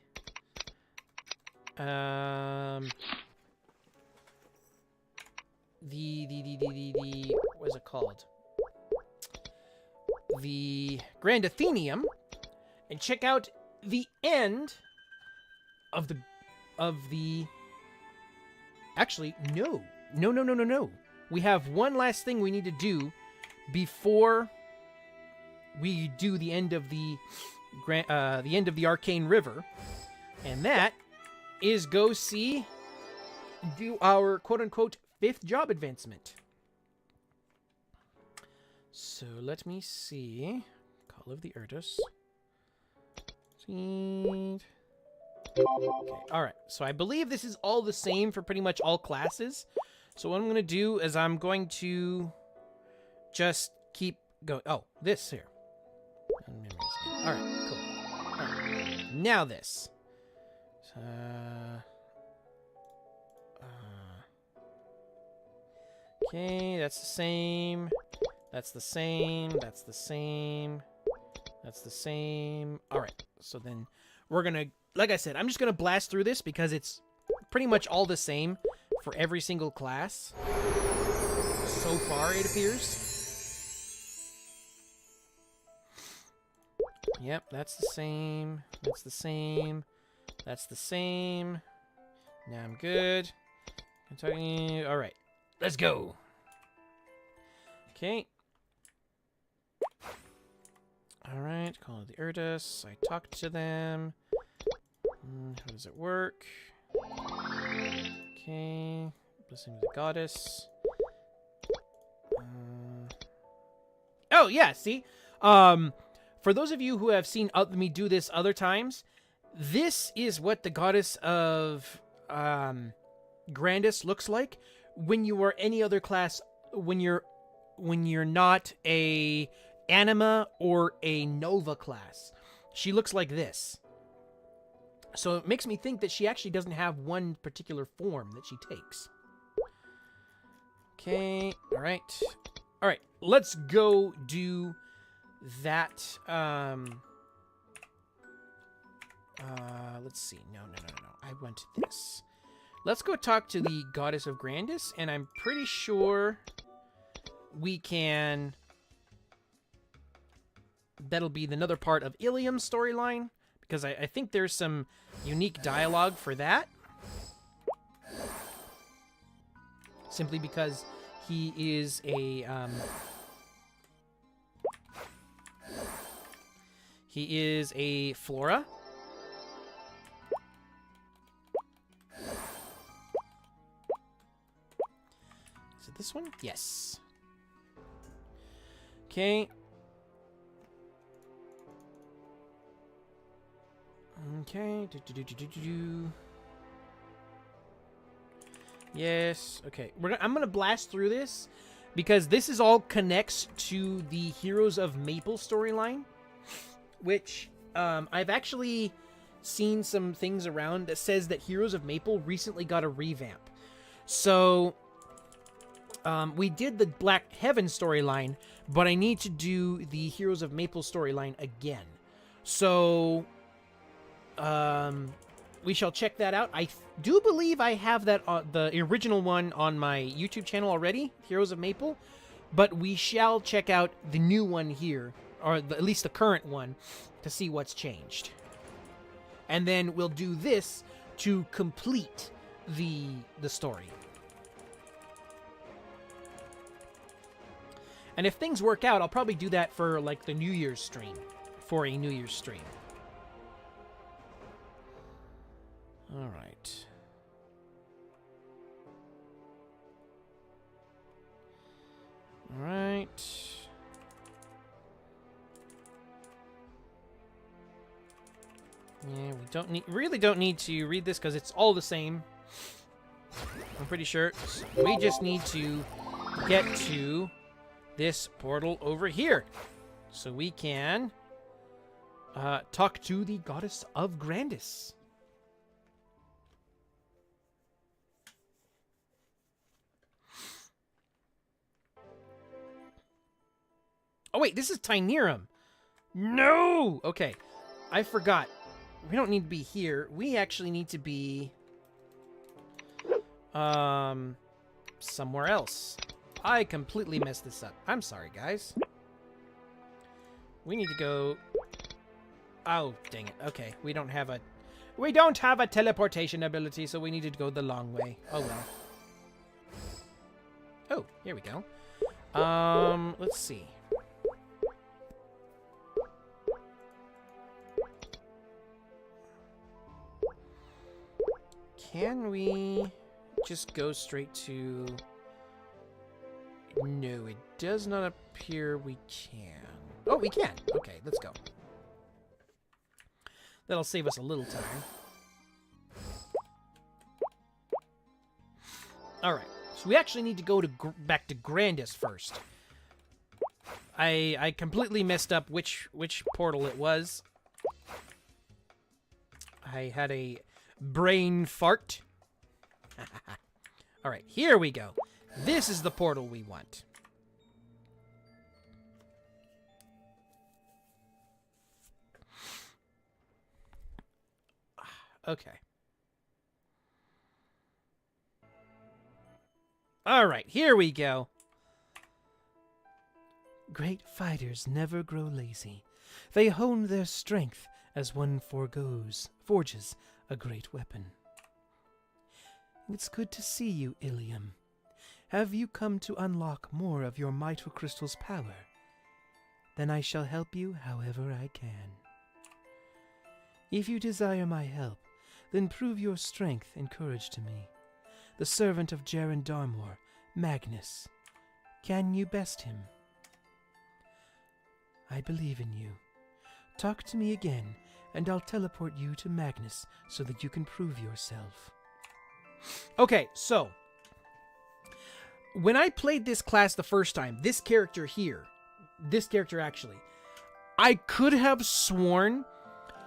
what is it called? The Grand Athenium, and check out the end of the Actually, no. No. We have one last thing we need to do before we do the end of the Arcane River, and that is do our quote-unquote 5th job advancement. So let me see. Call of the Ertus. Seed. Okay, alright. So I believe this is all the same for pretty much all classes. So what I'm going to do is I'm going to just keep going. Oh, this here. Alright, cool. Alright. Now this. Okay, that's the same. That's the same. That's the same. That's the same. Alright, so then we're gonna, like I said, I'm just gonna blast through this because it's pretty much all the same for every single class. So far, it appears. Yep, that's the same. That's the same. That's the same. Now I'm good. Alright, let's go. Okay. Alright, call the Ertus. I talked to them. How does it work? Okay. Blessing of the Goddess. Oh, yeah, see? For those of you who have seen me do this other times, this is what the Goddess of Grandis looks like when you are any other class, when you're not a Anima or a Nova class. She looks like this. So it makes me think that she actually doesn't have one particular form that she takes. Okay, alright. Alright, let's go do that. Let's see. No. I went this. Let's go talk to the Goddess of Grandis, and I'm pretty sure we can... That'll be another part of Illium's storyline, because I think there's some unique dialogue for that. Simply because he is a... he is a Flora. Is it this one? Yes. Okay. Okay. Yes. Okay. I'm gonna blast through this because this is all connects to the Heroes of Maple storyline, which I've actually seen some things around that says that Heroes of Maple recently got a revamp. So we did the Black Heaven storyline, but I need to do the Heroes of Maple storyline again. So we shall check that out. I do believe I have that the original one on my YouTube channel already, Heroes of Maple, but we shall check out the new one here, or at least the current one, to see what's changed. And then we'll do this to complete the story. And if things work out, I'll probably do that for like the New Year's stream, for a New Year's stream. All right. All right. Yeah, we really don't need to read this because it's all the same. I'm pretty sure. So we just need to get to this portal over here so we can talk to the Goddess of Grandis. Oh, wait, this is Tynerum. No! Okay, I forgot. We don't need to be here. We actually need to be... somewhere else. I completely messed this up. I'm sorry, guys. We need to go... Oh, dang it. Okay, we don't have a teleportation ability, so we needed to go the long way. Oh, well. Oh, here we go. Let's see. Can we just go straight to... No, it does not appear we can. Oh, we can. Okay, let's go. That'll save us a little time. Alright, so we actually need to go to back to Grandis first. I completely messed up which portal it was. I had a brain fart. Alright, here we go. This is the portal we want. Okay. Alright, here we go. Great fighters never grow lazy. They hone their strength as one forges a great weapon. It's good to see you, Illium. Have you come to unlock more of your Mighty Crystal's power? Then I shall help you however I can. If you desire my help, then prove your strength and courage to me. The servant of Jaren Darmor, Magnus. Can you best him? I believe in you. Talk to me again, and I'll teleport you to Magnus so that you can prove yourself. Okay, so when I played this class the first time, this character actually, I could have sworn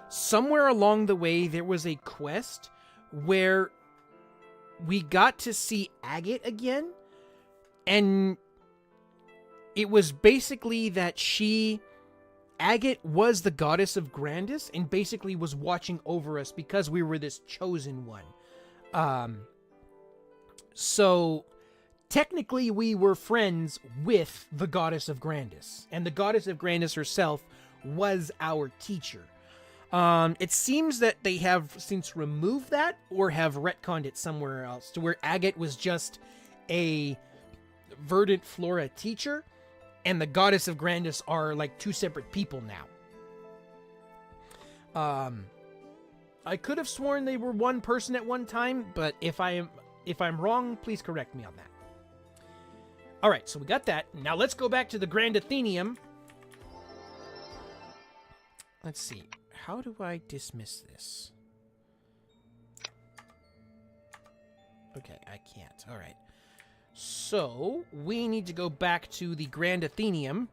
somewhere along the way there was a quest where we got to see Agate again, and it was basically that Agate was the goddess of Grandis and basically was watching over us because we were this chosen one. So technically we were friends with the goddess of Grandis, and the goddess of Grandis herself was our teacher. It seems that they have since removed that or have retconned it somewhere else to where Agate was just a Verdant Flora teacher and the goddess of Grandis are like two separate people now. I could have sworn they were one person at one time, but if I'm wrong, please correct me on that. All right, so we got that. Now let's go back to the Grand Athenium. Let's see. How do I dismiss this? Okay, I can't. All right. So we need to go back to the Grand Athenium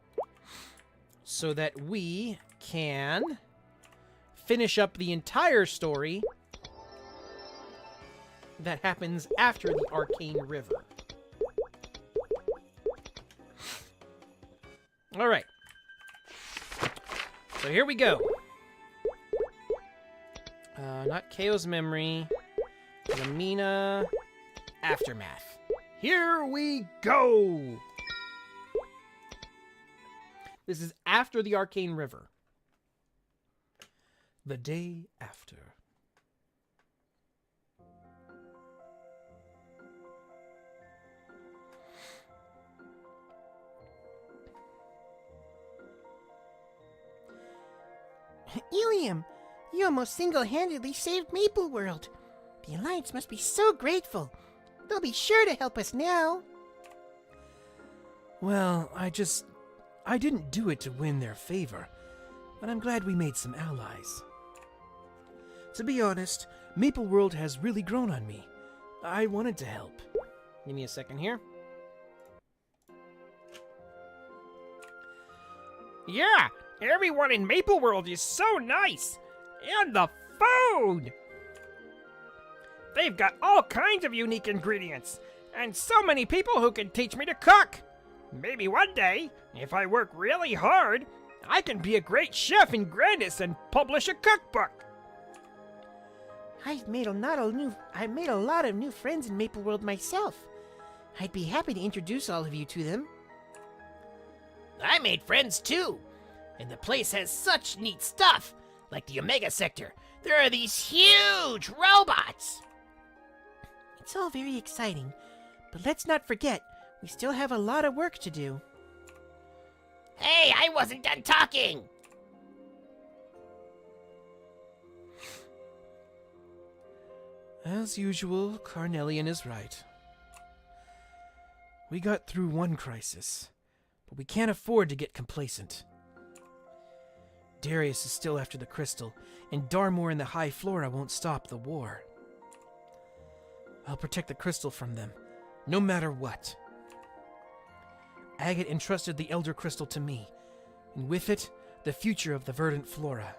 so that we can finish up the entire story that happens after the Arcane River. All right. So here we go. Not Chaos Memory. Lamina. Aftermath. Here we go! This is after the Arcane River. The day after. Illium, you almost single-handedly saved Maple World. The Alliance must be so grateful. They'll be sure to help us now. Well, I didn't do it to win their favor, but I'm glad we made some allies. To be honest, Maple World has really grown on me. I wanted to help. Give me a second here. Yeah, everyone in Maple World is so nice. And the food! They've got all kinds of unique ingredients, and so many people who can teach me to cook. Maybe one day, if I work really hard, I can be a great chef in Grandis and publish a cookbook. I've made a lot of new friends in Maple World myself. I'd be happy to introduce all of you to them. I made friends too. And the place has such neat stuff, like the Omega Sector. There are these huge robots. It's all very exciting, but let's not forget, We still have a lot of work to do. Hey, I wasn't done talking! As usual, Carnelian is right. We got through one crisis, but we can't afford to get complacent. Darius is still after the crystal, and Darmor and the High Flora won't stop the war. I'll protect the crystal from them, no matter what. Agate entrusted the Elder Crystal to me, and with it, the future of the verdant flora.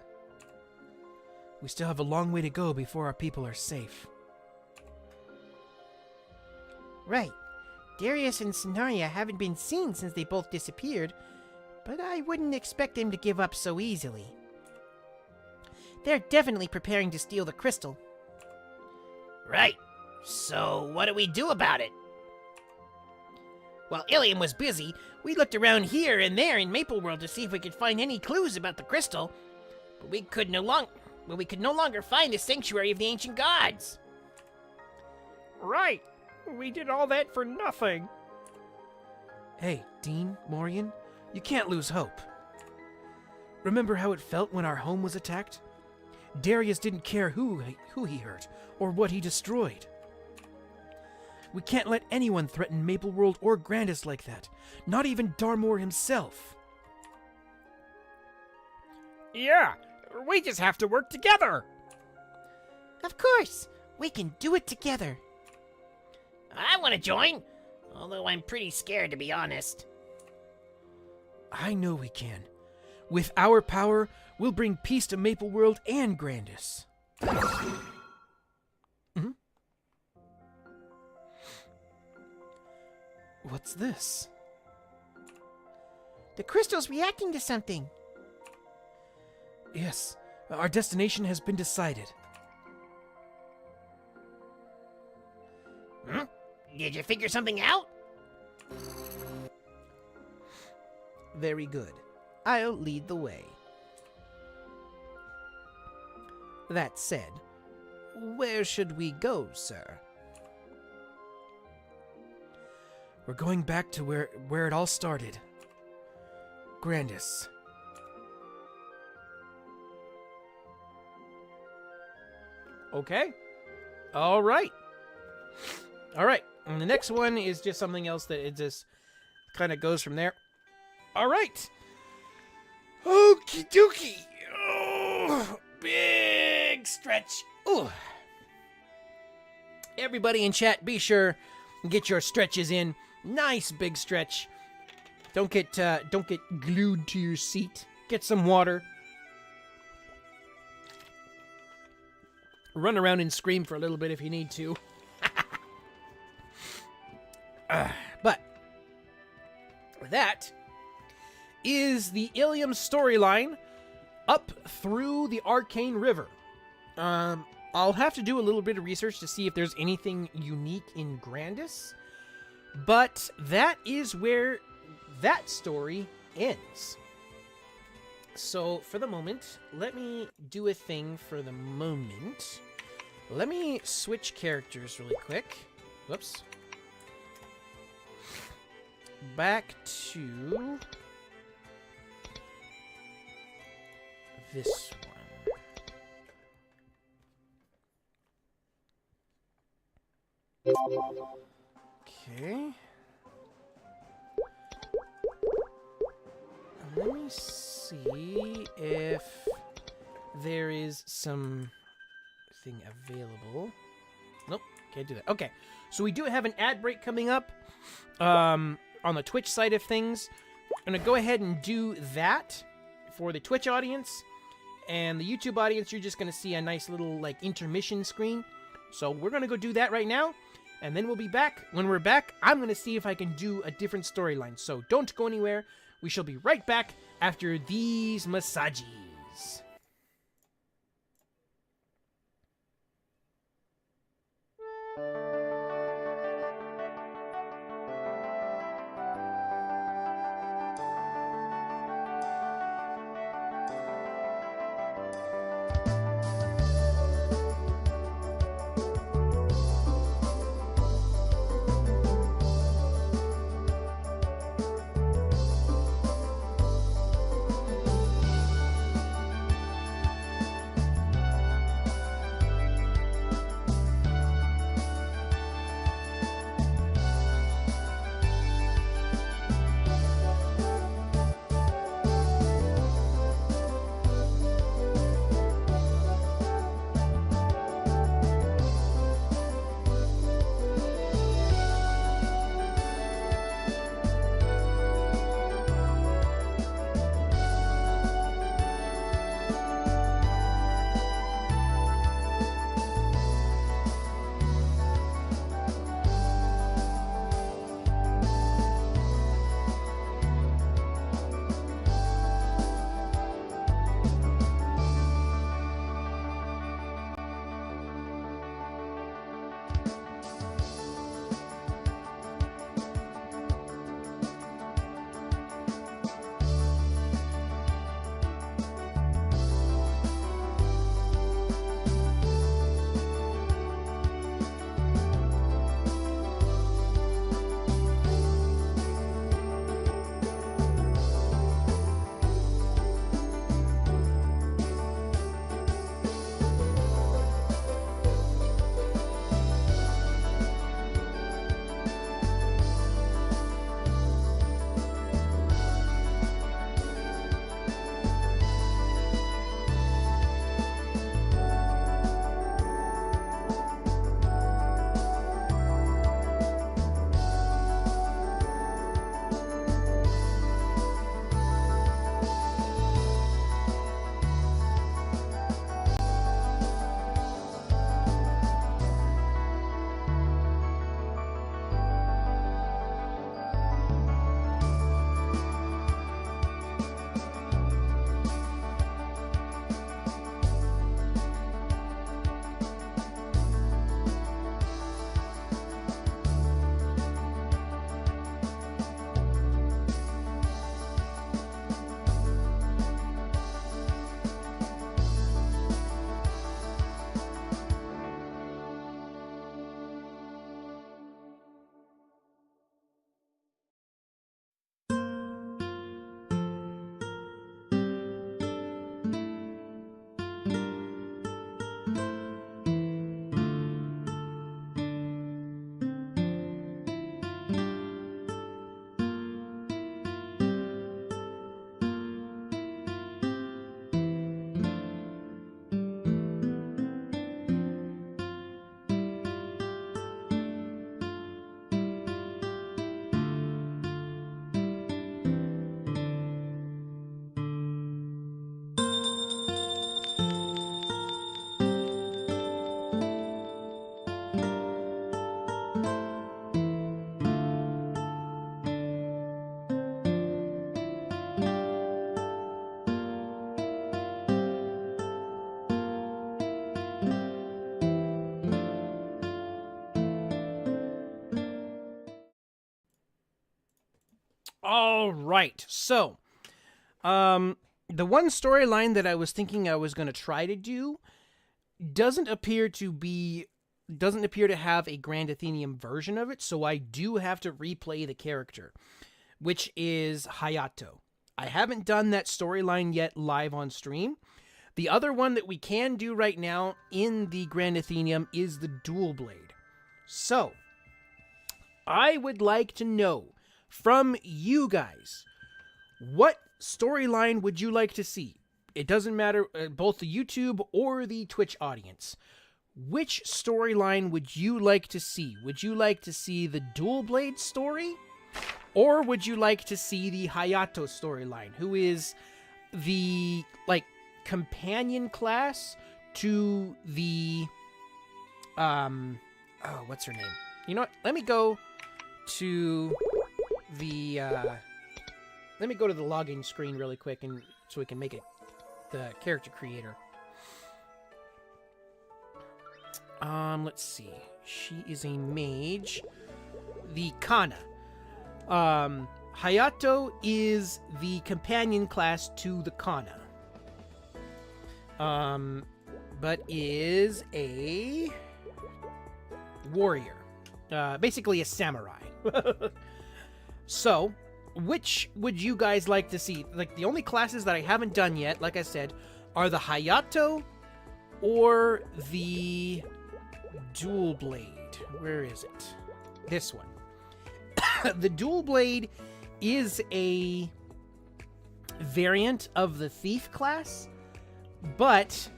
We still have a long way to go before our people are safe. Right. Darius and Sonaria haven't been seen since they both disappeared, but I wouldn't expect them to give up so easily. They're definitely preparing to steal the crystal. Right. So, what do we do about it? While Illium was busy, we looked around here and there in Maple World to see if we could find any clues about the crystal, but we could no longer find the sanctuary of the ancient gods. Right. We did all that for nothing. Hey, Dean, Morian, you can't lose hope. Remember how it felt when our home was attacked? Darius didn't care who he hurt or what he destroyed. We can't let anyone threaten Maple World or Grandis like that, not even Darmor himself. Yeah, we just have to work together. Of course! We can do it together. I want to join, although I'm pretty scared to be honest. I know we can. With our power, we'll bring peace to Maple World and Grandis. What's this? The crystal's reacting to something. Yes, our destination has been decided. Did you figure something out? Very good. I'll lead the way. That said, where should we go, sir? We're going back to where it all started. Grandis. Okay. All right. All right. And the next one is just something else that it just kind of goes from there. All right. Okie dokie. Oh, big stretch. Ooh. Everybody in chat, be sure and get your stretches in. Nice big stretch. Don't get glued to your seat. Get some water. Run around and scream for a little bit if you need to. But that is the Illium storyline up through the Arcane River. I'll have to do a little bit of research to see if there's anything unique in Grandis, but that is where that story ends. So for the moment, let me do a thing for the moment. Let me switch characters really quick. Whoops. Back to this one. Okay. Let me see if there is something available. Nope, can't do that. Okay, so we do have an ad break coming up on the Twitch side of things. I'm going to go ahead and do that for the Twitch audience. And the YouTube audience, you're just going to see a nice little like intermission screen. So we're going to go do that right now. And then we'll be back. When we're back, I'm going to see if I can do a different storyline. So don't go anywhere. We shall be right back after these massages. All right. So, the one storyline that I was thinking I was going to try to do doesn't appear to have a Grand Athenium version of it, so I do have to replay the character, which is Hayato. I haven't done that storyline yet live on stream. The other one that we can do right now in the Grand Athenium is the Dual Blade. So, I would like to know from you guys, what storyline would you like to see? It doesn't matter, both the YouTube or the Twitch audience. Which storyline would you like to see? Would you like to see the Dual Blade story? Or would you like to see the Hayato storyline, who is the, like, companion class to the, what's her name? You know what? Let me go to the login screen really quick, and so we can make it the character creator. Let's see. She is a mage. The Kana. Hayato is the companion class to the Kana. But is a warrior. Basically a samurai. So, which would you guys like to see? Like, the only classes that I haven't done yet, like I said, are the Hayato or the Dual Blade. Where is it? This one. The Dual Blade is a variant of the Thief class, but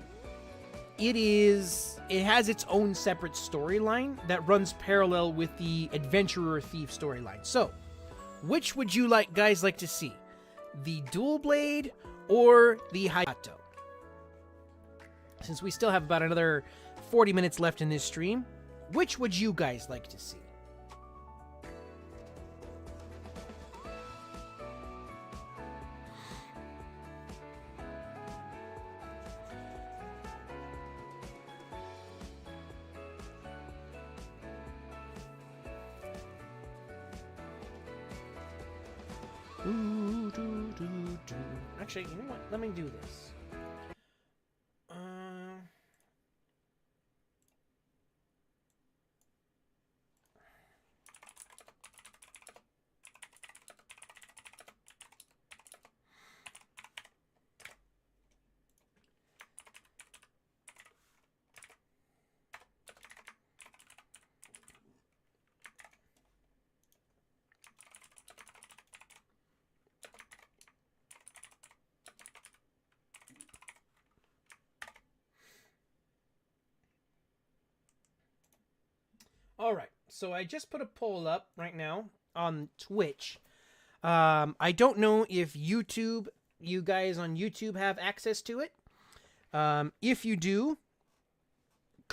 it has its own separate storyline that runs parallel with the Adventurer Thief storyline. So, which would you guys like to see? The Dual Blade or the Hayato? Since we still have about another 40 minutes left in this stream, which would you guys like to see? Actually, you know what? Let me do this. All right, so I just put a poll up right now on Twitch. I don't know if you guys on YouTube have access to it. If you do,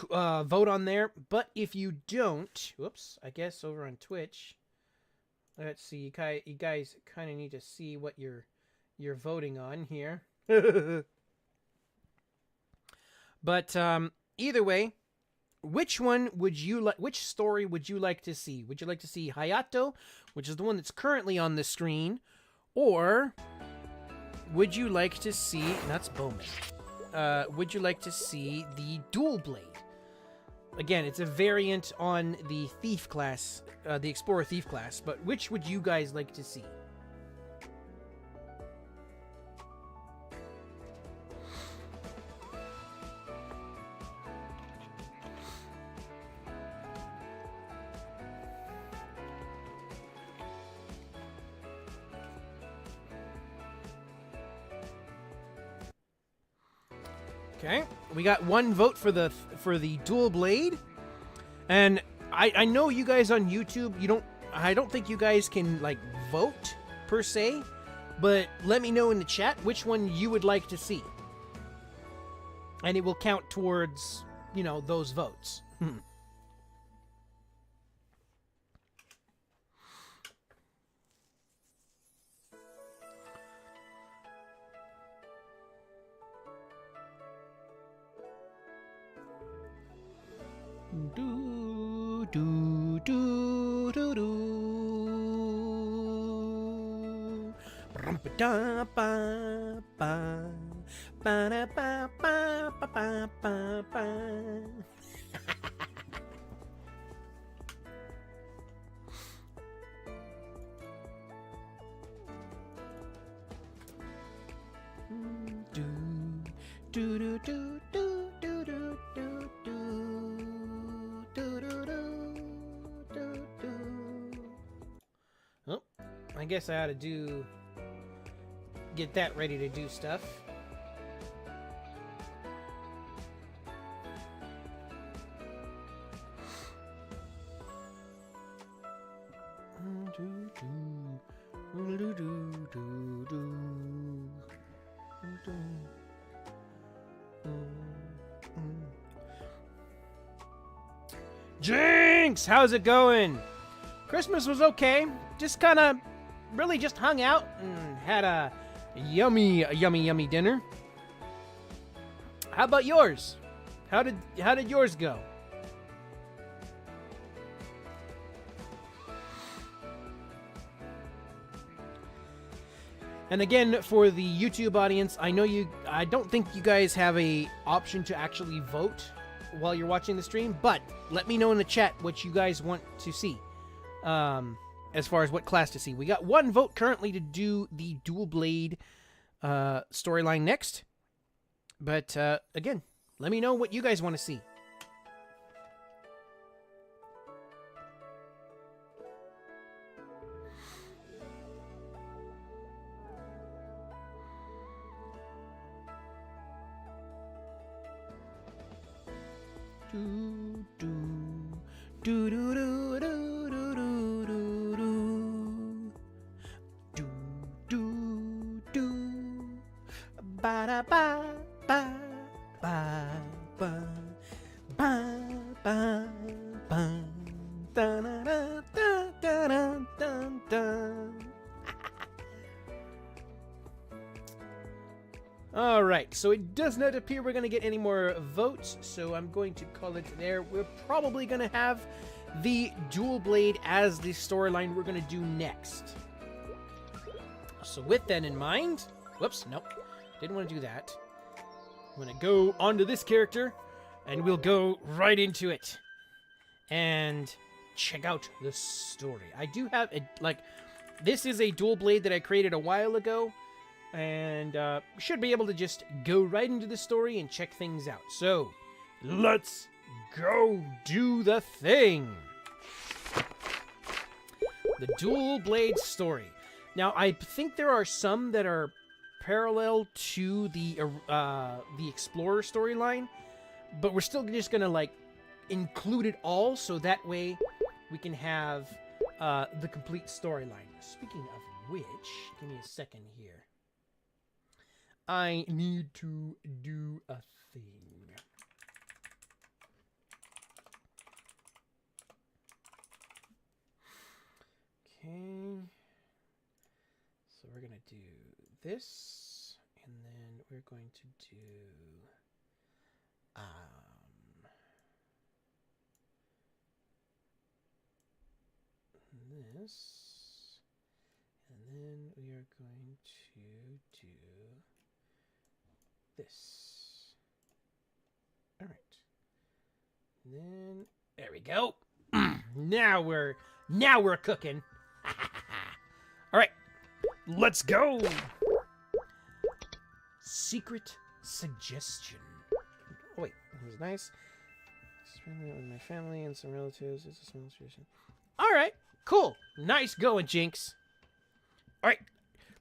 vote on there. But if you don't, whoops, I guess over on Twitch, let's see, you guys kind of need to see what you're voting on here. But either way, which story would you like to see? Would you like to see Hayato, which is the one that's currently on the screen, or would you like to see, that's Bowman. Would you like to see the Dual Blade? Again, it's a variant on the Thief class, the Explorer Thief class, but which would you guys like to see? Okay, we got one vote for the Dual Blade, and I know you guys on YouTube, I don't think you guys can like vote per se, but let me know in the chat which one you would like to see, and it will count towards those votes. Do do do do do. Oh, I guess I ought to get that ready to do stuff. Jinx, how's it going? Christmas was okay. Just kind of really just hung out and had a yummy dinner. How about yours? How did yours go? And again, for the YouTube audience, I don't think you guys have a option to actually vote while you're watching the stream, but let me know in the chat what you guys want to see. As far as what class to see. We got one vote currently to do the dual blade storyline next. But again, let me know what you guys want to see. Do do do do do do do do do do ba da ba ba ba ba ba ba ba da da da da da da da. All right, so it does not appear we're going to get any more votes, so I'm going to call it there. We're probably going to have the dual blade as the storyline we're going to do next. So with that in mind, whoops, nope, didn't want to do that. I'm going to go onto this character, and we'll go right into it and check out the story. I do have, this is a dual blade that I created a while ago, and should be able to just go right into the story and check things out. So, let's go do the thing! The dual blade story. Now, I think there are some that are parallel to the Explorer storyline, but we're still just gonna include it all, so that way we can have the complete storyline. Speaking of which, give me a second here. I need to do a thing. Okay. So we're going to do this, and then we're going to do this, and then we are going to do this. All right. And then there we go. Now we're cooking. All right. Let's go. Secret suggestion. Oh wait, it was nice. Spending it with my family and some relatives. It's a small tradition. All right. Cool. Nice going, Jinx. All right.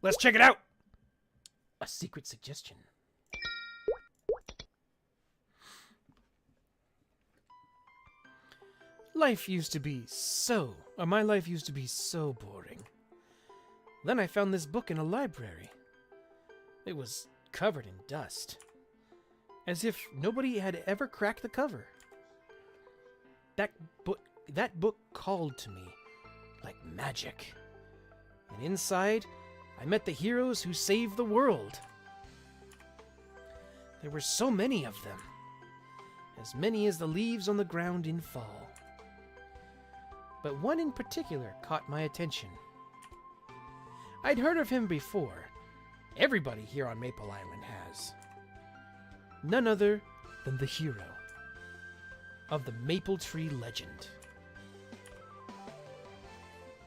Let's check it out. A secret suggestion. My life used to be so boring. Then I found this book in a library. It was covered in dust, as if nobody had ever cracked the cover. That book called to me like magic. And inside, I met the heroes who saved the world. There were so many of them, as many as the leaves on the ground in fall. But one in particular caught my attention. I'd heard of him before. Everybody here on Maple Island has. None other than the hero of the Mapletree legend.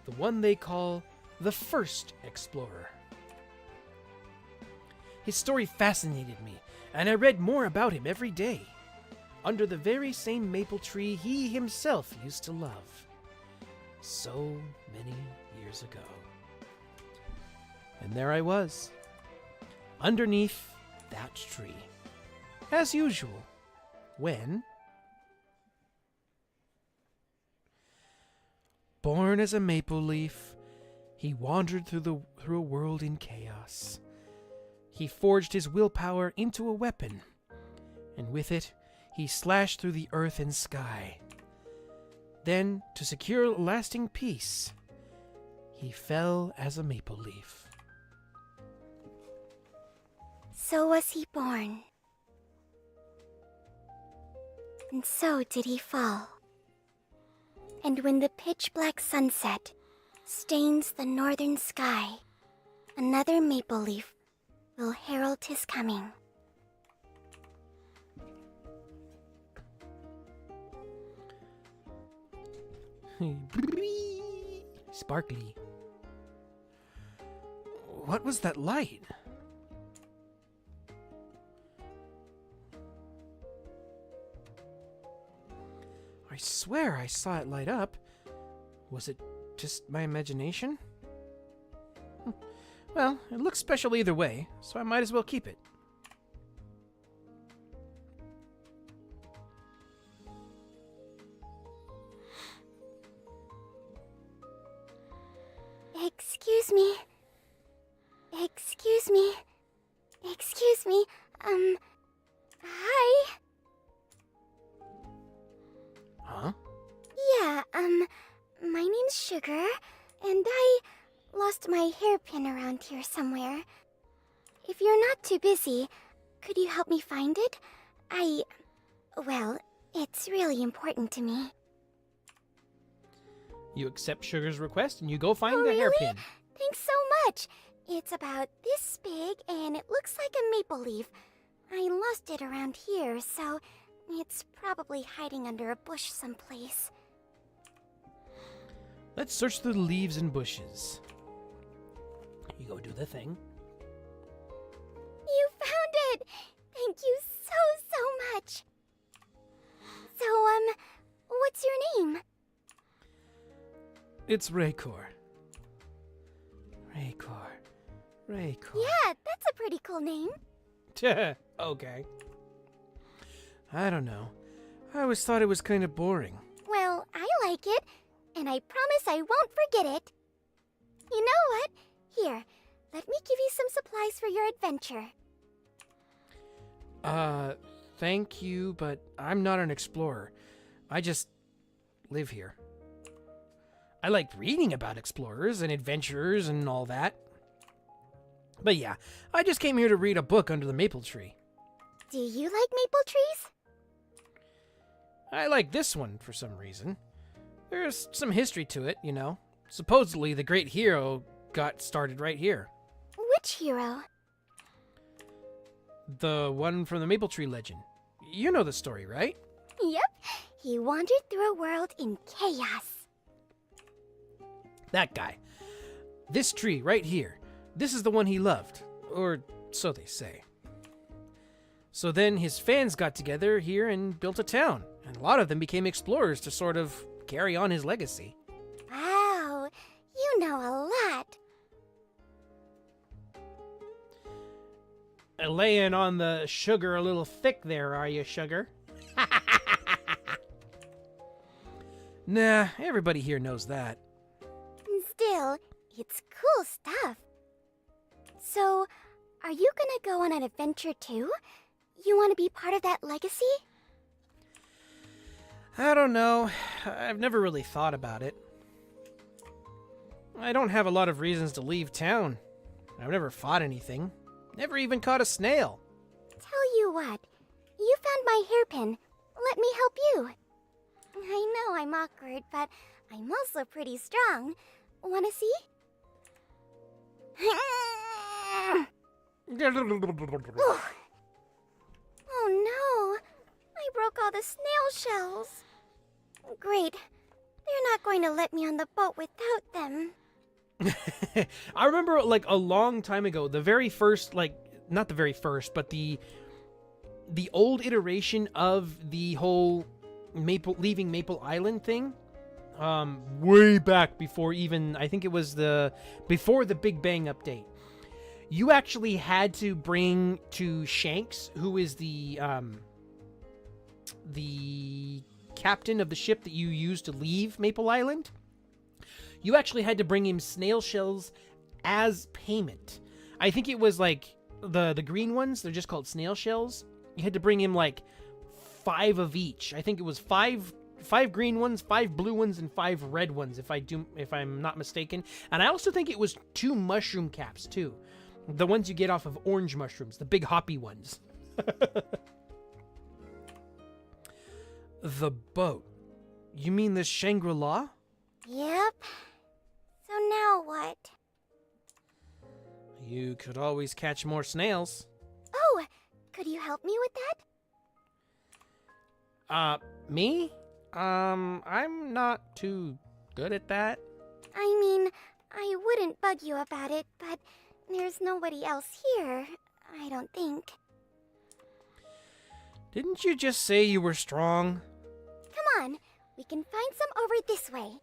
The one they call the first explorer. His story fascinated me, and I read more about him every day, under the very same maple tree he himself used to love, so many years ago. And there I was, underneath that tree, as usual, when, born as a maple leaf, he wandered through a world in chaos. He forged his willpower into a weapon, and with it, he slashed through the earth and sky. Then, to secure lasting peace, he fell as a maple leaf. So was he born. And so did he fall. And when the pitch-black sunset stains the northern sky, another maple leaf will herald his coming. Sparkly. What was that light? I swear I saw it light up. Was it just my imagination? Well, it looks special either way, so I might as well keep it. Excuse me. Excuse me. Excuse me. Hi. Huh? Yeah, my name's Sugar, and I lost my hairpin around here somewhere. If you're not too busy, could you help me find it? Well, it's really important to me. You accept Sugar's request and you go find Oh, the really? hairpin. Thanks so much. It's about this big, and it looks like a maple leaf. I lost it around here, so it's probably hiding under a bush someplace. Let's search through the leaves and bushes. You go do the thing. You found it! Thank you so much. So, what's your name? It's Raycor. Raycor. Yeah, that's a pretty cool name. Okay. I don't know. I always thought it was kind of boring. Well, I like it, and I promise I won't forget it. You know what? Here, let me give you some supplies for your adventure. Thank you, but I'm not an explorer. I just live here. I like reading about explorers and adventurers and all that. But yeah, I just came here to read a book under the maple tree. Do you like maple trees? I like this one for some reason. There's some history to it, you know. Supposedly, the great hero got started right here. Which hero? The one from the maple tree legend. You know the story, right? Yep, he wandered through a world in chaos. That guy. This tree right here. This is the one he loved. Or so they say. So then his fans got together here and built a town. And a lot of them became explorers to sort of carry on his legacy. Wow, you know a lot. Laying on the sugar a little thick there, are you, Sugar? Nah, everybody here knows that. Still, it's cool stuff. So, are you gonna go on an adventure too? You want to be part of that legacy? I don't know. I've never really thought about it. I don't have a lot of reasons to leave town. I've never fought anything. Never even caught a snail. Tell you what, you found my hairpin. Let me help you. I know I'm awkward, but I'm also pretty strong. Wanna see? Oh no! I broke all the snail shells. Great. They're not going to let me on the boat without them. I remember, like, a long time ago, the very first, like, not the very first, but the old iteration of the whole leaving Maple Island thing, way back before even, I think it was before the Big Bang update. You actually had to bring to Shanks, who is the captain of the ship that you used to leave Maple Island. You actually had to bring him snail shells as payment. I think it was like the green ones. They're just called snail shells. You had to bring him like 5 of each. I think it was five green ones, 5 blue ones, and 5 red ones, if I'm not mistaken. And I also think it was 2 mushroom caps too. The ones you get off of orange mushrooms, the big hoppy ones. The boat. You mean the Shangri-La? Yep. So now what? You could always catch more snails. Oh, could you help me with that? Me? I'm not too good at that. I mean, I wouldn't bug you about it, but there's nobody else here, I don't think. Didn't you just say you were strong? Come on, we can find some over this way.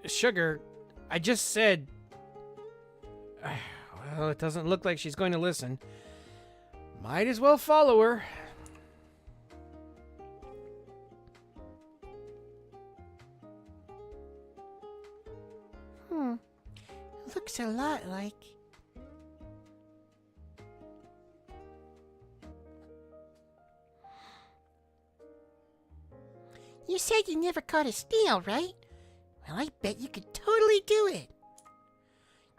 Sugar, I just said... Well, it doesn't look like she's going to listen. Might as well follow her. Looks a lot like... You said you never caught a snail, right? Well, I bet you could totally do it.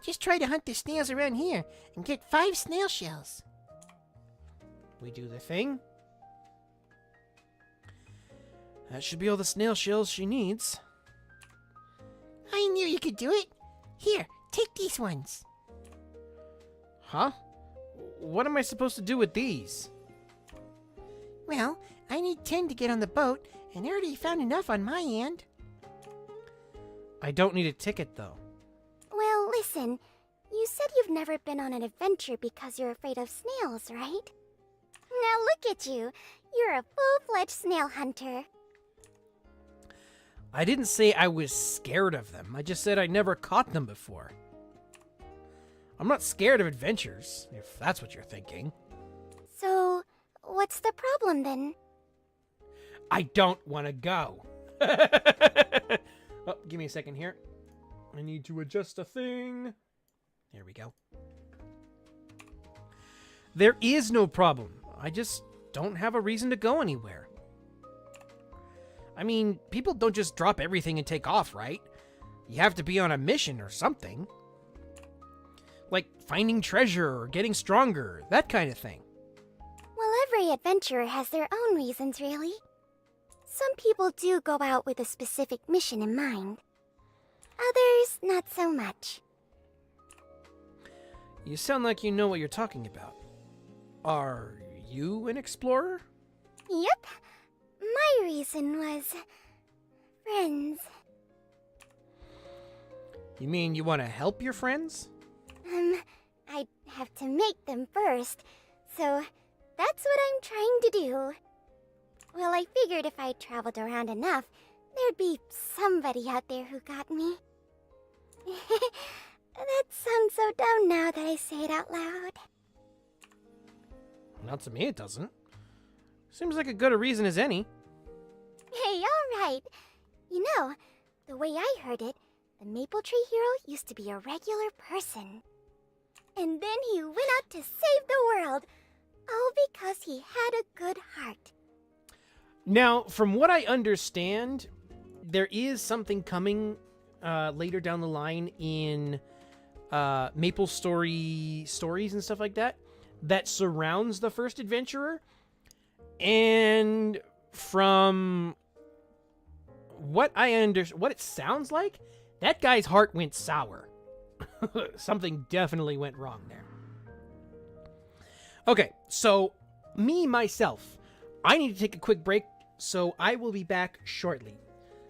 Just try to hunt the snails around here and get 5 snail shells. We do the thing. That should be all the snail shells she needs. I knew you could do it. Here, take these ones. Huh? What am I supposed to do with these? Well, I need 10 to get on the boat, and I already found enough on my end. I don't need a ticket, though. Well, listen, you said you've never been on an adventure because you're afraid of snails, right? Now look at you. You're a full-fledged snail hunter. I didn't say I was scared of them. I just said I never caught them before. I'm not scared of adventures, if that's what you're thinking. So, what's the problem then? I don't want to go. Oh, give me a second here. I need to adjust a thing. There we go. There is no problem. I just don't have a reason to go anywhere. I mean, people don't just drop everything and take off, right? You have to be on a mission or something. Like finding treasure or getting stronger, that kind of thing. Well, every adventurer has their own reasons, really. Some people do go out with a specific mission in mind. Others, not so much. You sound like you know what you're talking about. Are you an explorer? Yep. My reason was... friends. You mean you want to help your friends? I'd have to make them first, so that's what I'm trying to do. Well, I figured if I traveled around enough, there'd be somebody out there who got me. That sounds so dumb now that I say it out loud. Not to me, it doesn't. Seems like as good a reason as any. Hey, alright. You know, the way I heard it, the Mapletree hero used to be a regular person. And then he went out to save the world, all because he had a good heart. Now, from what I understand, there is something coming later down the line in Maplestory stories and stuff like that surrounds the first adventurer. And from what I what it sounds like, that guy's heart went sour. Something definitely went wrong there. Okay, so myself, I need to take a quick break, so I will be back shortly.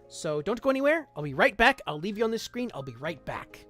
So don't go anywhere. I'll be right back. I'll leave you on this screen. I'll be right back.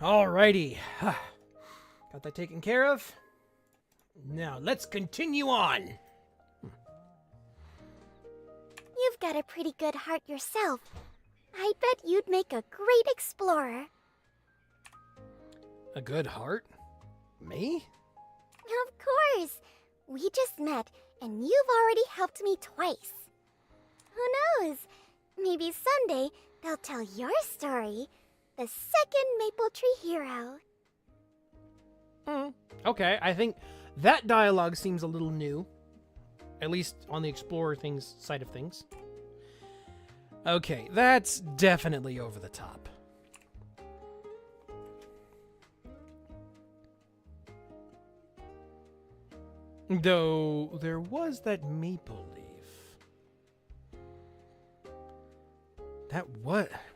Alrighty. Got that taken care of. Now, let's continue on. You've got a pretty good heart yourself. I bet you'd make a great explorer. A good heart? Me? Of course. We just met, and you've already helped me twice. Who knows? Maybe someday they'll tell your story. The second Mapletree hero. Okay, I think that dialogue seems a little new. At least on the explorer things side of things. Okay, that's definitely over the top. Though there was that maple leaf.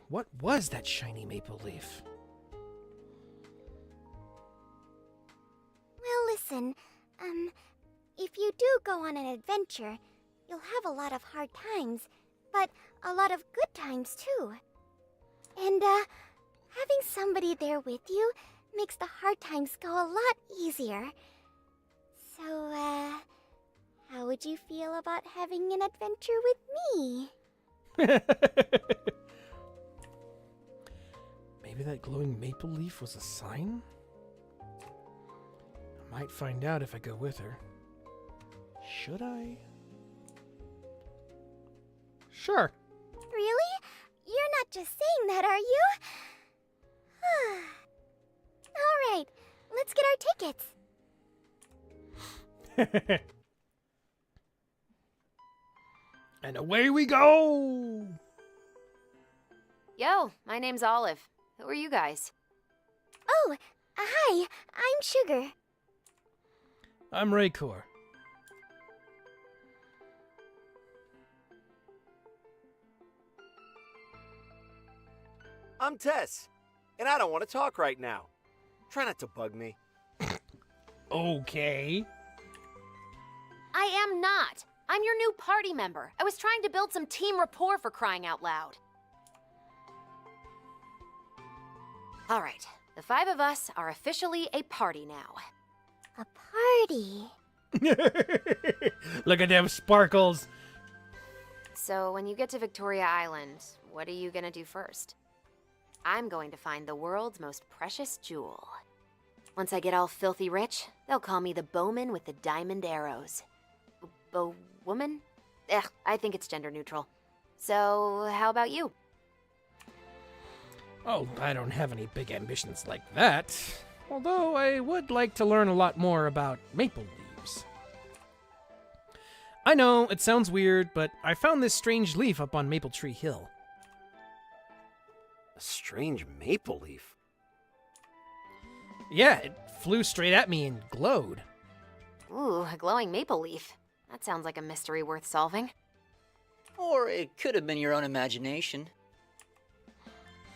What was that shiny maple leaf? Well, listen, if you do go on an adventure, you'll have a lot of hard times, but a lot of good times too. And, having somebody there with you makes the hard times go a lot easier. So, how would you feel about having an adventure with me? Maybe that glowing maple leaf was a sign? I might find out if I go with her. Should I? Sure. Really? You're not just saying that, are you? Alright, let's get our tickets. And away we go! Yo, my name's Olive. Who are you guys? Oh, hi, I'm Sugar. I'm Raycor. I'm Tess, and I don't want to talk right now. Try not to bug me. Okay. I am not. I'm your new party member. I was trying to build some team rapport for crying out loud. All right, the 5 of us are officially a party now. A party. Look at them sparkles. So when you get to Victoria Island, what are you gonna do first? I'm going to find the world's most precious jewel. Once I get all filthy rich, they'll call me the bowman with the diamond arrows. Woman? Ugh, I think it's gender neutral. So, how about you? Oh, I don't have any big ambitions like that. Although I would like to learn a lot more about maple leaves. I know, it sounds weird, but I found this strange leaf up on Maple Tree Hill. A strange maple leaf. Yeah, it flew straight at me and glowed. Ooh, a glowing maple leaf. That sounds like a mystery worth solving. Or it could have been your own imagination.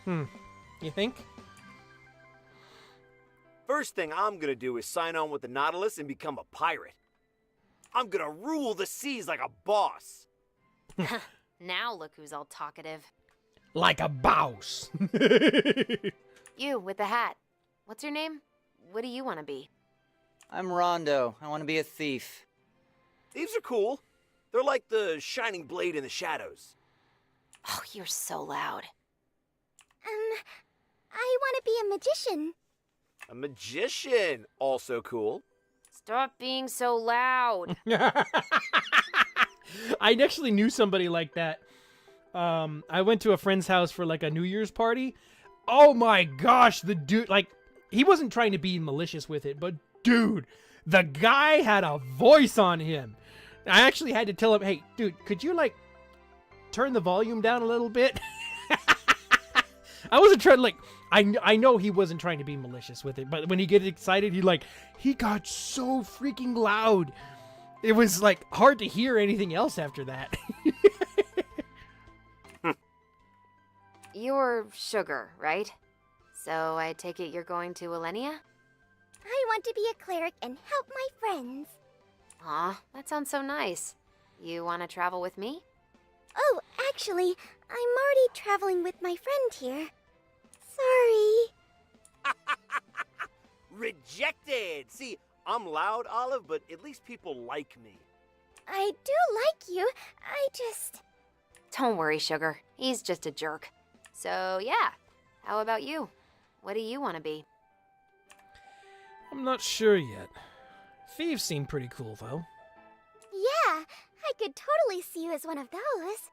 You think? First thing I'm gonna do is sign on with the Nautilus and become a pirate. I'm gonna rule the seas like a boss. Now look who's all talkative. Like a boss. You, with the hat. What's your name? What do you want to be? I'm Rondo. I want to be a thief. Thieves are cool. They're like the shining blade in the shadows. Oh, you're so loud. I want to be a magician. A magician, also cool. Stop being so loud. I actually knew somebody like that. I went to a friend's house for like a New Year's party. Oh my gosh, the dude, like, he wasn't trying to be malicious with it, but dude, the guy had a voice on him. I actually had to tell him, hey, dude, could you, like, turn the volume down a little bit? I wasn't trying to, like, I know he wasn't trying to be malicious with it, but when he gets excited, he got so freaking loud. It was, like, hard to hear anything else after that. You're Sugar, right? So I take it you're going to Illenia? I want to be a cleric and help my friends. Aw, that sounds so nice. You want to travel with me? Oh, actually, I'm already traveling with my friend here. Sorry. Rejected! See, I'm loud, Olive, but at least people like me. I do like you. I just... Don't worry, Sugar. He's just a jerk. So, yeah. How about you? What do you want to be? I'm not sure yet. Thieves seem pretty cool, though. Yeah, I could totally see you as one of those.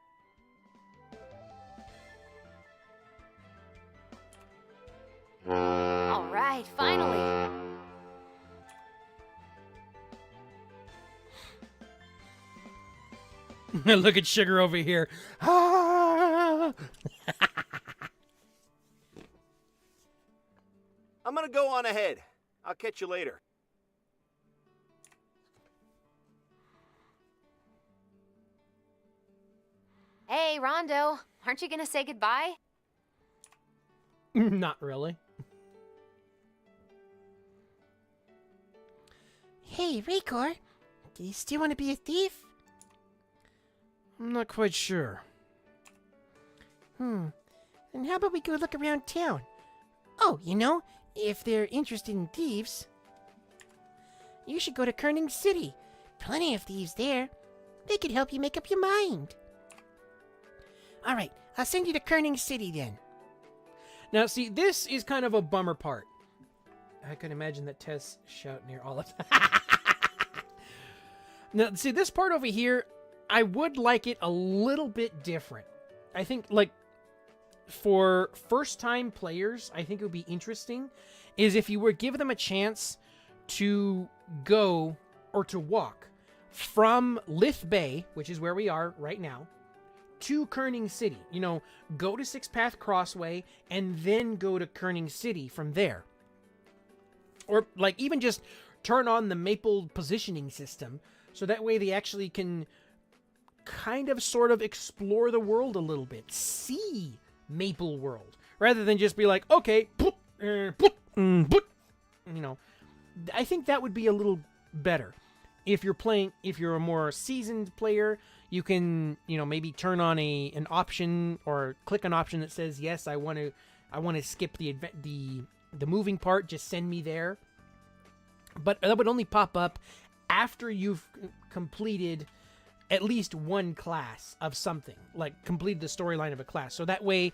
All right, finally. Look at Sugar over here. Ah! I'm gonna go on ahead. I'll catch you later. Hey, Rondo. Aren't you going to say goodbye? Not really. Hey, Raycor, do you still want to be a thief? I'm not quite sure. Then how about we go look around town? Oh, you know, if they're interested in thieves, you should go to Kerning City. Plenty of thieves there. They could help you make up your mind. All right, I'll send you to Kerning City then. Now, see, this is kind of a bummer part. I can imagine that Tess shout near all of Now, see, this part over here, I would like it a little bit different. I think, like, for first-time players, I think it would be interesting, is if you were give them a chance to go, or to walk, from Lith Bay, which is where we are right now, to Kerning City. You know, go to Six Path Crossway, and then go to Kerning City from there. Or, like, even just turn on the Maple positioning system, so that way they actually can kind of sort of explore the world a little bit. See Maple World. Rather than just be like, okay, you know, I think that would be a little better. If you're a more seasoned player, you can, maybe turn on an option or click an option that says, yes, I want to skip the moving part, just send me there. But that would only pop up after you've completed at least one class of something, like completed the storyline of a class. So that way,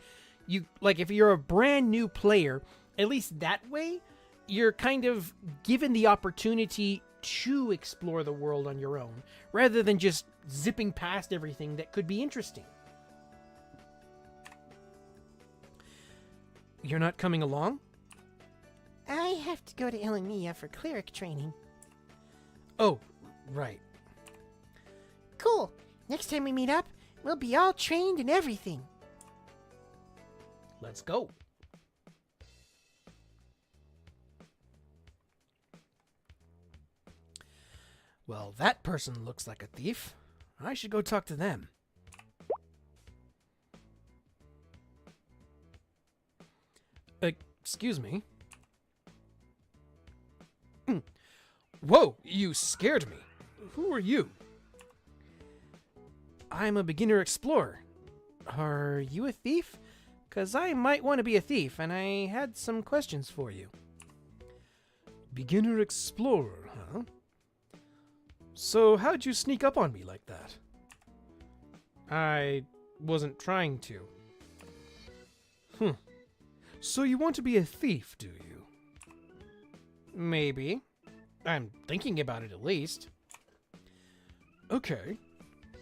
if you're a brand new player, at least that way, you're kind of given the opportunity to explore the world on your own, rather than just zipping past everything that could be interesting. You're not coming along? I have to go to Illium for cleric training. Oh, right. Cool. Next time we meet up, we'll be all trained and everything. Let's go. Well, that person looks like a thief. I should go talk to them. Excuse me. Whoa, you scared me. Who are you? I'm a beginner explorer. Are you a thief? 'Cause I might want to be a thief, and I had some questions for you. Beginner explorer, huh? So how'd you sneak up on me like that? I wasn't trying to. So you want to be a thief, do you? Maybe. I'm thinking about it at least. Okay.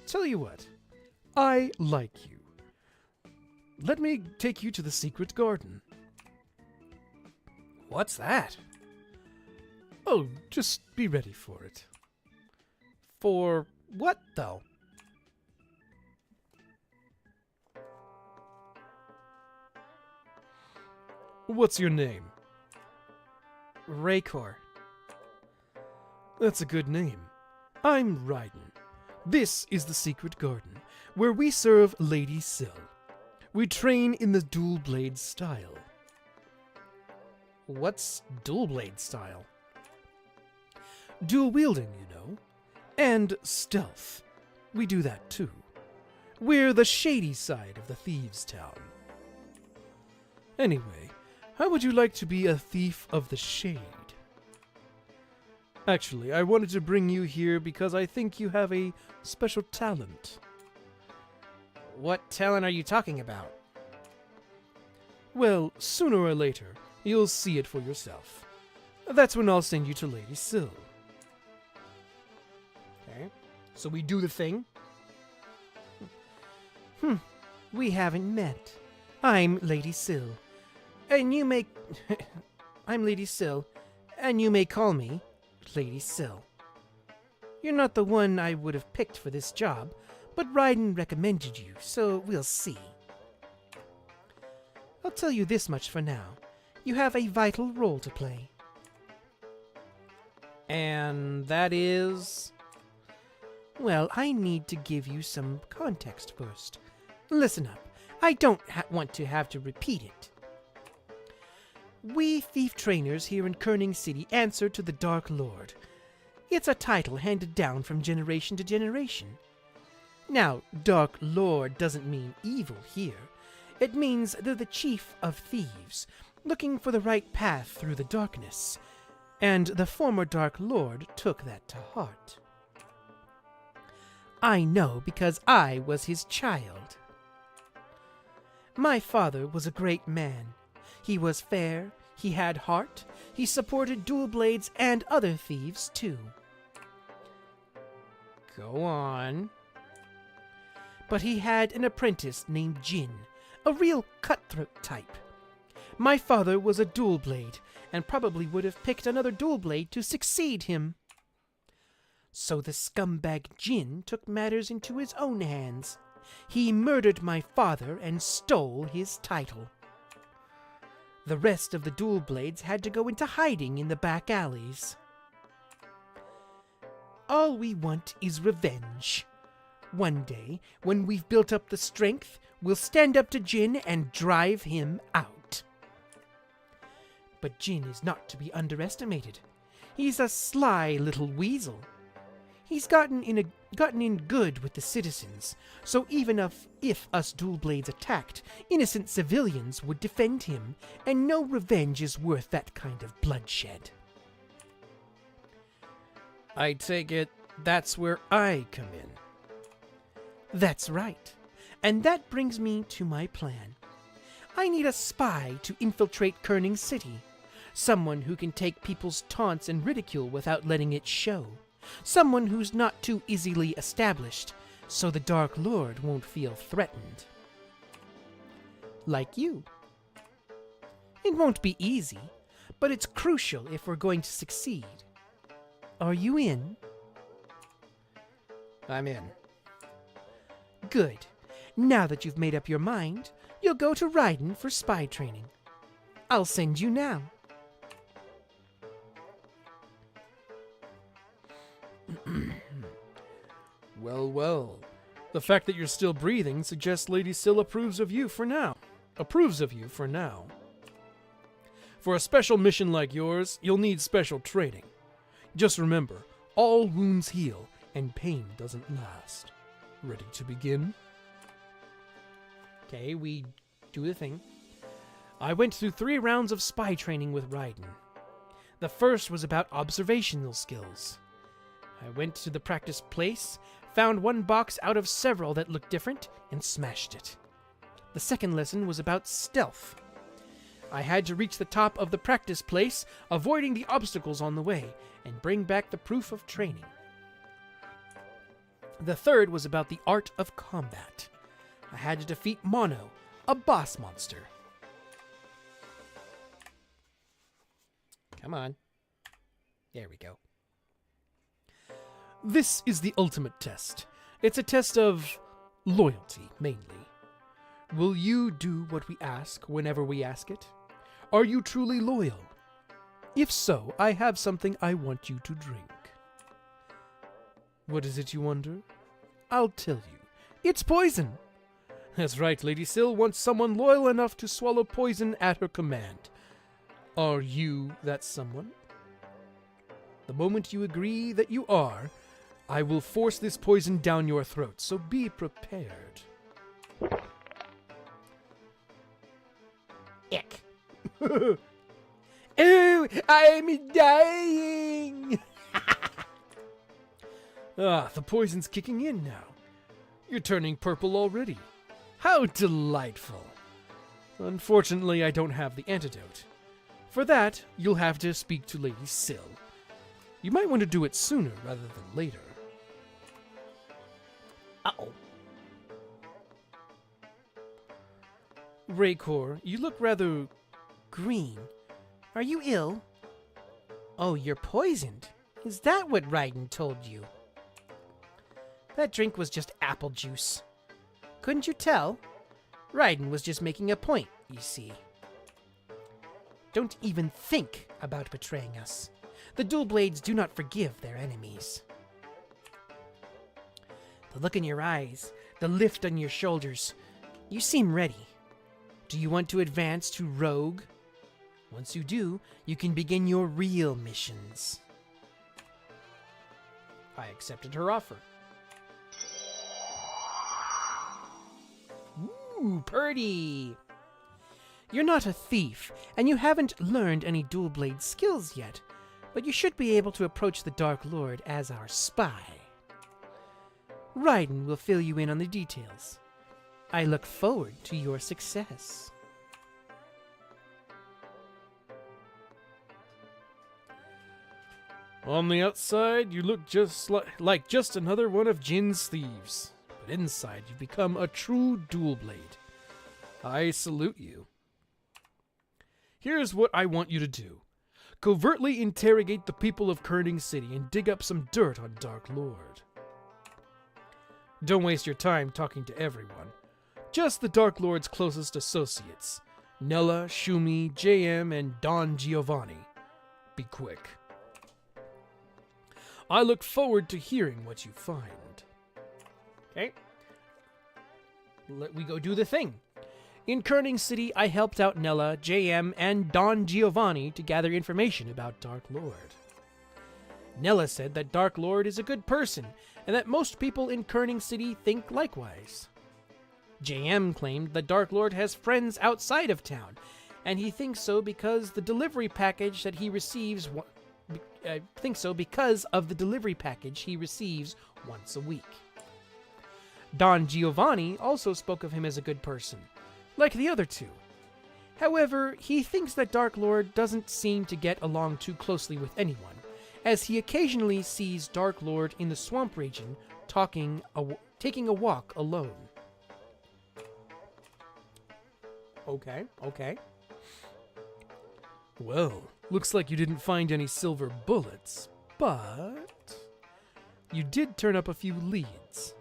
Tell you what. I like you. Let me take you to the secret garden. What's that? Oh, just be ready for it. For what, though? What's your name? Raycor. That's a good name. I'm Raiden. This is the secret garden, where we serve Lady Syl. We train in the dual blade style. What's dual blade style? Dual wielding, you know. And stealth. We do that too. We're the shady side of the thieves' town. Anyway, how would you like to be a thief of the shade? Actually, I wanted to bring you here because I think you have a special talent. What talent are you talking about? Well, sooner or later, you'll see it for yourself. That's when I'll send you to Lady Syl. Okay, so we do the thing. We haven't met. I'm Lady Syl. And you may... I'm Lady Syl, and you may call me Lady Syl. You're not the one I would have picked for this job, but Raiden recommended you, so we'll see. I'll tell you this much for now. You have a vital role to play. And that is... Well, I need to give you some context first. Listen up. I don't want to have to repeat it. We thief trainers here in Kerning City answer to the Dark Lord. It's a title handed down from generation to generation. Now, Dark Lord doesn't mean evil here. It means they're the chief of thieves, looking for the right path through the darkness. And the former Dark Lord took that to heart. I know because I was his child. My father was a great man. He was fair, he had heart, he supported dual blades and other thieves too. Go on. But he had an apprentice named Jin, a real cutthroat type. My father was a dual blade, and probably would have picked another dual blade to succeed him. So the scumbag Jin took matters into his own hands. He murdered my father and stole his title. The rest of the dual blades had to go into hiding in the back alleys. All we want is revenge. One day, when we've built up the strength, we'll stand up to Jin and drive him out. But Jin is not to be underestimated. He's a sly little weasel. He's gotten in good with the citizens, so even if us dual blades attacked, innocent civilians would defend him, and no revenge is worth that kind of bloodshed. I take it that's where I come in. That's right. And that brings me to my plan. I need a spy to infiltrate Kerning City. Someone who can take people's taunts and ridicule without letting it show. Someone who's not too easily established, so the Dark Lord won't feel threatened. Like you. It won't be easy, but it's crucial if we're going to succeed. Are you in? I'm in. Good. Now that you've made up your mind, you'll go to Raiden for spy training. I'll send you now. Well, well. The fact that you're still breathing suggests Lady Syl approves of you for now. For a special mission like yours, you'll need special training. Just remember, all wounds heal, and pain doesn't last. Ready to begin? Okay, we do the thing. I went through 3 rounds of spy training with Raiden. The first was about observational skills. I went to the practice place, found one box out of several that looked different, and smashed it. The second lesson was about stealth. I had to reach the top of the practice place, avoiding the obstacles on the way, and bring back the proof of training. The third was about the art of combat. I had to defeat Mono, a boss monster. Come on. There we go. This is the ultimate test. It's a test of loyalty, mainly. Will you do what we ask whenever we ask it? Are you truly loyal? If so, I have something I want you to drink. What is it, you wonder? I'll tell you. It's poison! That's right, Lady Syl wants someone loyal enough to swallow poison at her command. Are you that someone? The moment you agree that you are, I will force this poison down your throat, so be prepared. Ick. Oh, I'm dying! The poison's kicking in now. You're turning purple already. How delightful. Unfortunately, I don't have the antidote. For that, you'll have to speak to Lady Syl. You might want to do it sooner rather than later. Uh-oh. Raycor, you look rather green. Are you ill? Oh, you're poisoned. Is that what Raiden told you? That drink was just apple juice. Couldn't you tell? Raiden was just making a point, you see. Don't even think about betraying us. The dual blades do not forgive their enemies. The look in your eyes, the lift on your shoulders. You seem ready. Do you want to advance to Rogue? Once you do, you can begin your real missions. I accepted her offer. Ooh, Purdy! You're not a thief, and you haven't learned any dual blade skills yet, but you should be able to approach the Dark Lord as our spy. Raiden will fill you in on the details. I look forward to your success. On the outside, you look just like just another one of Jin's thieves. But inside, you become a true dual blade. I salute you. Here's what I want you to do. Covertly interrogate the people of Kerning City and dig up some dirt on Dark Lord. Don't waste your time talking to everyone. Just the Dark Lord's closest associates. Nella, Shumi, JM, and Don Giovanni. Be quick. I look forward to hearing what you find. Okay. Let we go do the thing. In Kerning City, I helped out Nella, JM, and Don Giovanni to gather information about Dark Lord. Nella said that Dark Lord is a good person, and that most people in Kerning City think likewise. JM claimed that Dark Lord has friends outside of town, and he thinks so because the delivery package that he receives because of the delivery package he receives once a week. Don Giovanni also spoke of him as a good person, like the other two. However, he thinks that Dark Lord doesn't seem to get along too closely with anyone, as he occasionally sees Dark Lord in the swamp region taking a walk alone. Okay. Well, looks like you didn't find any silver bullets, but you did turn up a few leads.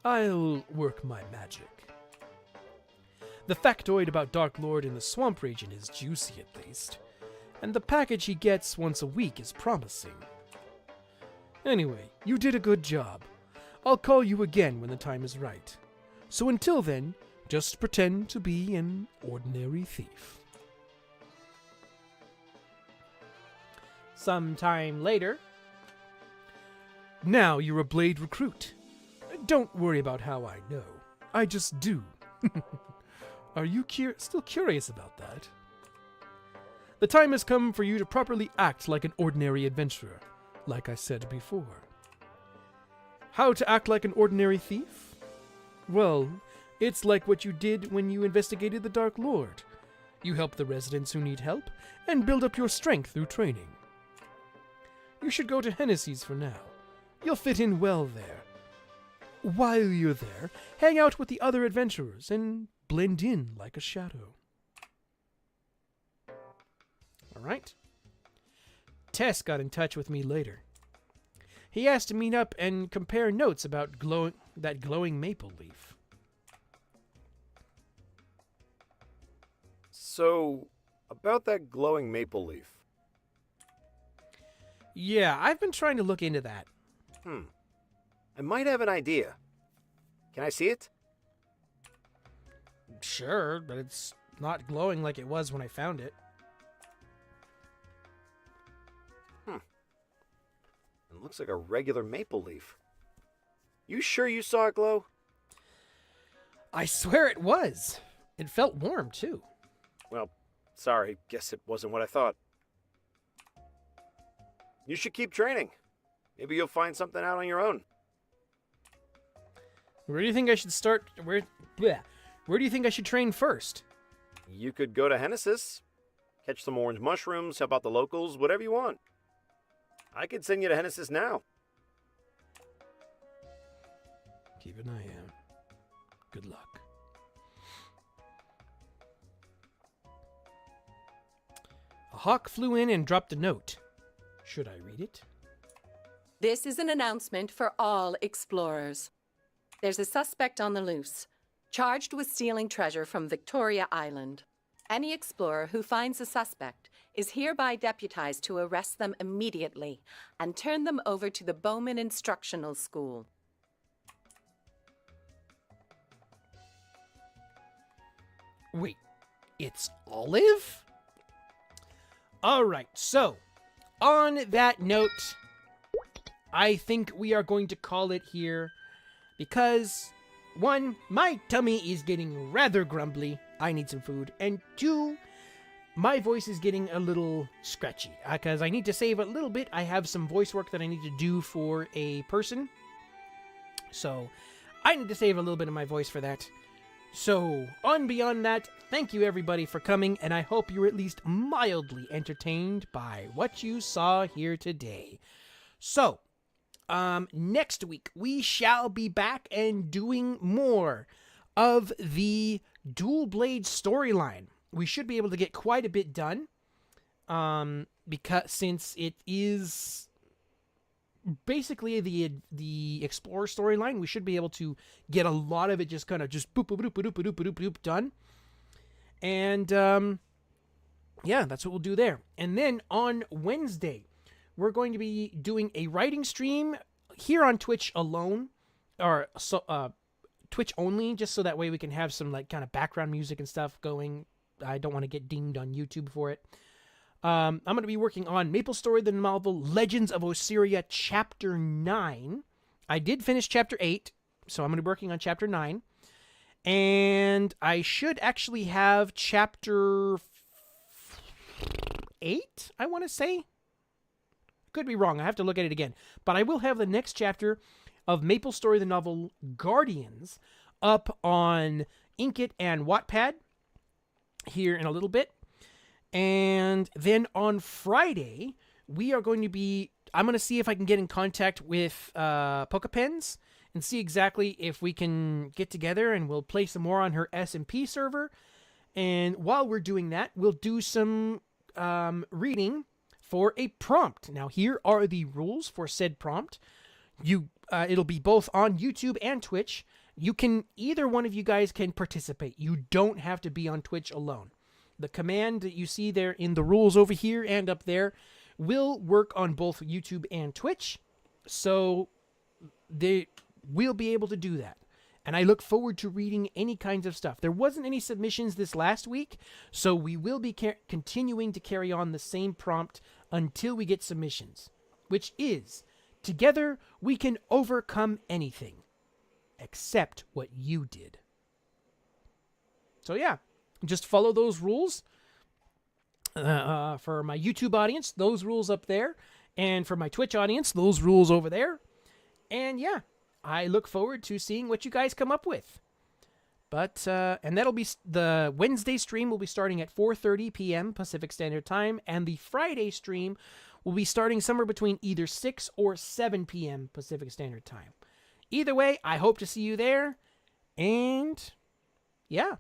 I'll work my magic. The factoid about Dark Lord in the swamp region is juicy at least, and the package he gets once a week is promising. Anyway, you did a good job. I'll call you again when the time is right. So until then, just pretend to be an ordinary thief. Sometime later. Now you're a Blade recruit. Don't worry about how I know. I just do. Are you still curious about that? The time has come for you to properly act like an ordinary adventurer, like I said before. How to act like an ordinary thief? Well, it's like what you did when you investigated the Dark Lord. You help the residents who need help, and build up your strength through training. You should go to Hennessy's for now. You'll fit in well there. While you're there, hang out with the other adventurers and blend in like a shadow. Alright. Tess got in touch with me later. He asked to meet up and compare notes about that glowing maple leaf. So, about that glowing maple leaf. Yeah, I've been trying to look into that. I might have an idea. Can I see it? Sure, but it's not glowing like it was when I found it. It looks like a regular maple leaf. You sure you saw it glow? I swear it was. It felt warm, too. Well, sorry. Guess it wasn't what I thought. You should keep training. Maybe you'll find something out on your own. Where do you think I should start? Where do you think I should train first? You could go to Hennessy's, catch some orange mushrooms, help out the locals, whatever you want. I could send you to Hennessy's now. Keep an eye out. Good luck. A hawk flew in and dropped a note. Should I read it? This is an announcement for all explorers. There's a suspect on the loose, charged with stealing treasure from Victoria Island. Any explorer who finds a suspect is hereby deputized to arrest them immediately and turn them over to the Bowman Instructional School. Wait, it's Olive? Alright, so, on that note, I think we are going to call it here because, one, my tummy is getting rather grumbly. I need some food. And two, my voice is getting a little scratchy because I need to save a little bit. I have some voice work that I need to do for a person. So, I need to save a little bit of my voice for that. So, on beyond that, thank you everybody for coming, and I hope you were at least mildly entertained by what you saw here today. So, next week we shall be back and doing more of the Dual Blade storyline. We should be able to get quite a bit done, because since it is basically the Explorer storyline, we should be able to get a lot of it just kind of just boop boop boop boop boop boop boop done. And yeah, that's what we'll do there. And then on Wednesday, we're going to be doing a writing stream here on Twitch alone, or Twitch only, just so that way we can have some like kind of background music and stuff going. I don't want to get dinged on YouTube for it. I'm going to be working on Maplestory, the novel Legends of Osiria, Chapter 9. I did finish Chapter 8, so I'm going to be working on Chapter 9. And I should actually have Chapter 8, I want to say. Could be wrong. I have to look at it again. But I will have the next chapter of Maplestory, the novel Guardians, up on Inkit and Wattpad here in a little bit. And then on Friday, we are going to be... I'm going to see if I can get in contact with Pokepens and see exactly if we can get together, and we'll play some more on her SMP server. And while we're doing that, we'll do some reading for a prompt. Now, here are the rules for said prompt. It'll be both on YouTube and Twitch. Either one of you guys can participate. You don't have to be on Twitch alone. The command that you see there in the rules over here and up there will work on both YouTube and Twitch. So we'll be able to do that. And I look forward to reading any kinds of stuff. There wasn't any submissions this last week, so we will be continuing to carry on the same prompt until we get submissions, which is, together we can overcome anything, except what you did. So yeah, just follow those rules. For my YouTube audience, those rules up there. And for my Twitch audience, those rules over there. And yeah, I look forward to seeing what you guys come up with. But, and that'll be, the Wednesday stream will be starting at 4:30 p.m. Pacific Standard Time, and the Friday stream will be starting somewhere between either 6 or 7 p.m. Pacific Standard Time. Either way, I hope to see you there, and yeah.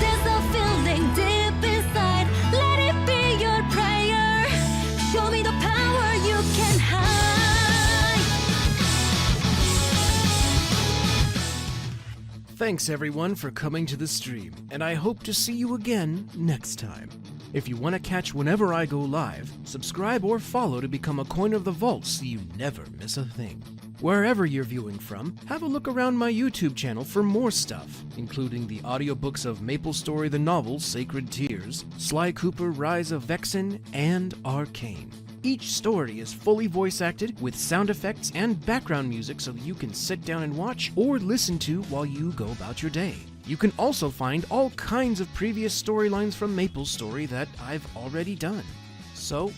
There's a feeling deep inside, let it be your prayer. Show me the power you can hide. Thanks everyone for coming to the stream, and I hope to see you again next time. If you want to catch whenever I go live, subscribe or follow to become a coin of the vault so you never miss a thing. Wherever you're viewing from, have a look around my YouTube channel for more stuff, including the audiobooks of Maplestory the novel Sacred Tears, Sly Cooper Rise of Vexen, and Arcane. Each story is fully voice acted with sound effects and background music so that you can sit down and watch or listen to while you go about your day. You can also find all kinds of previous storylines from Maplestory that I've already done. So,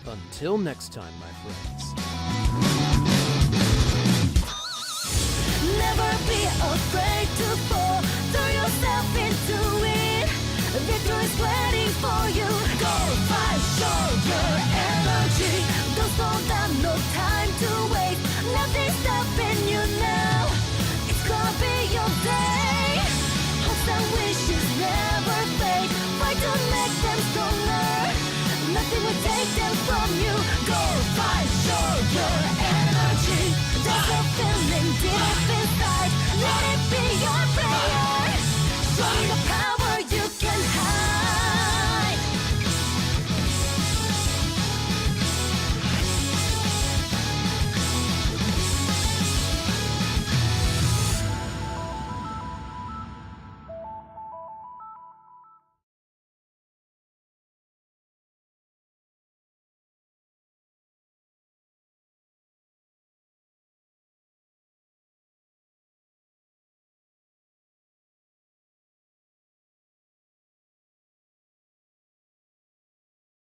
until next time, my friends. Never be afraid to fall.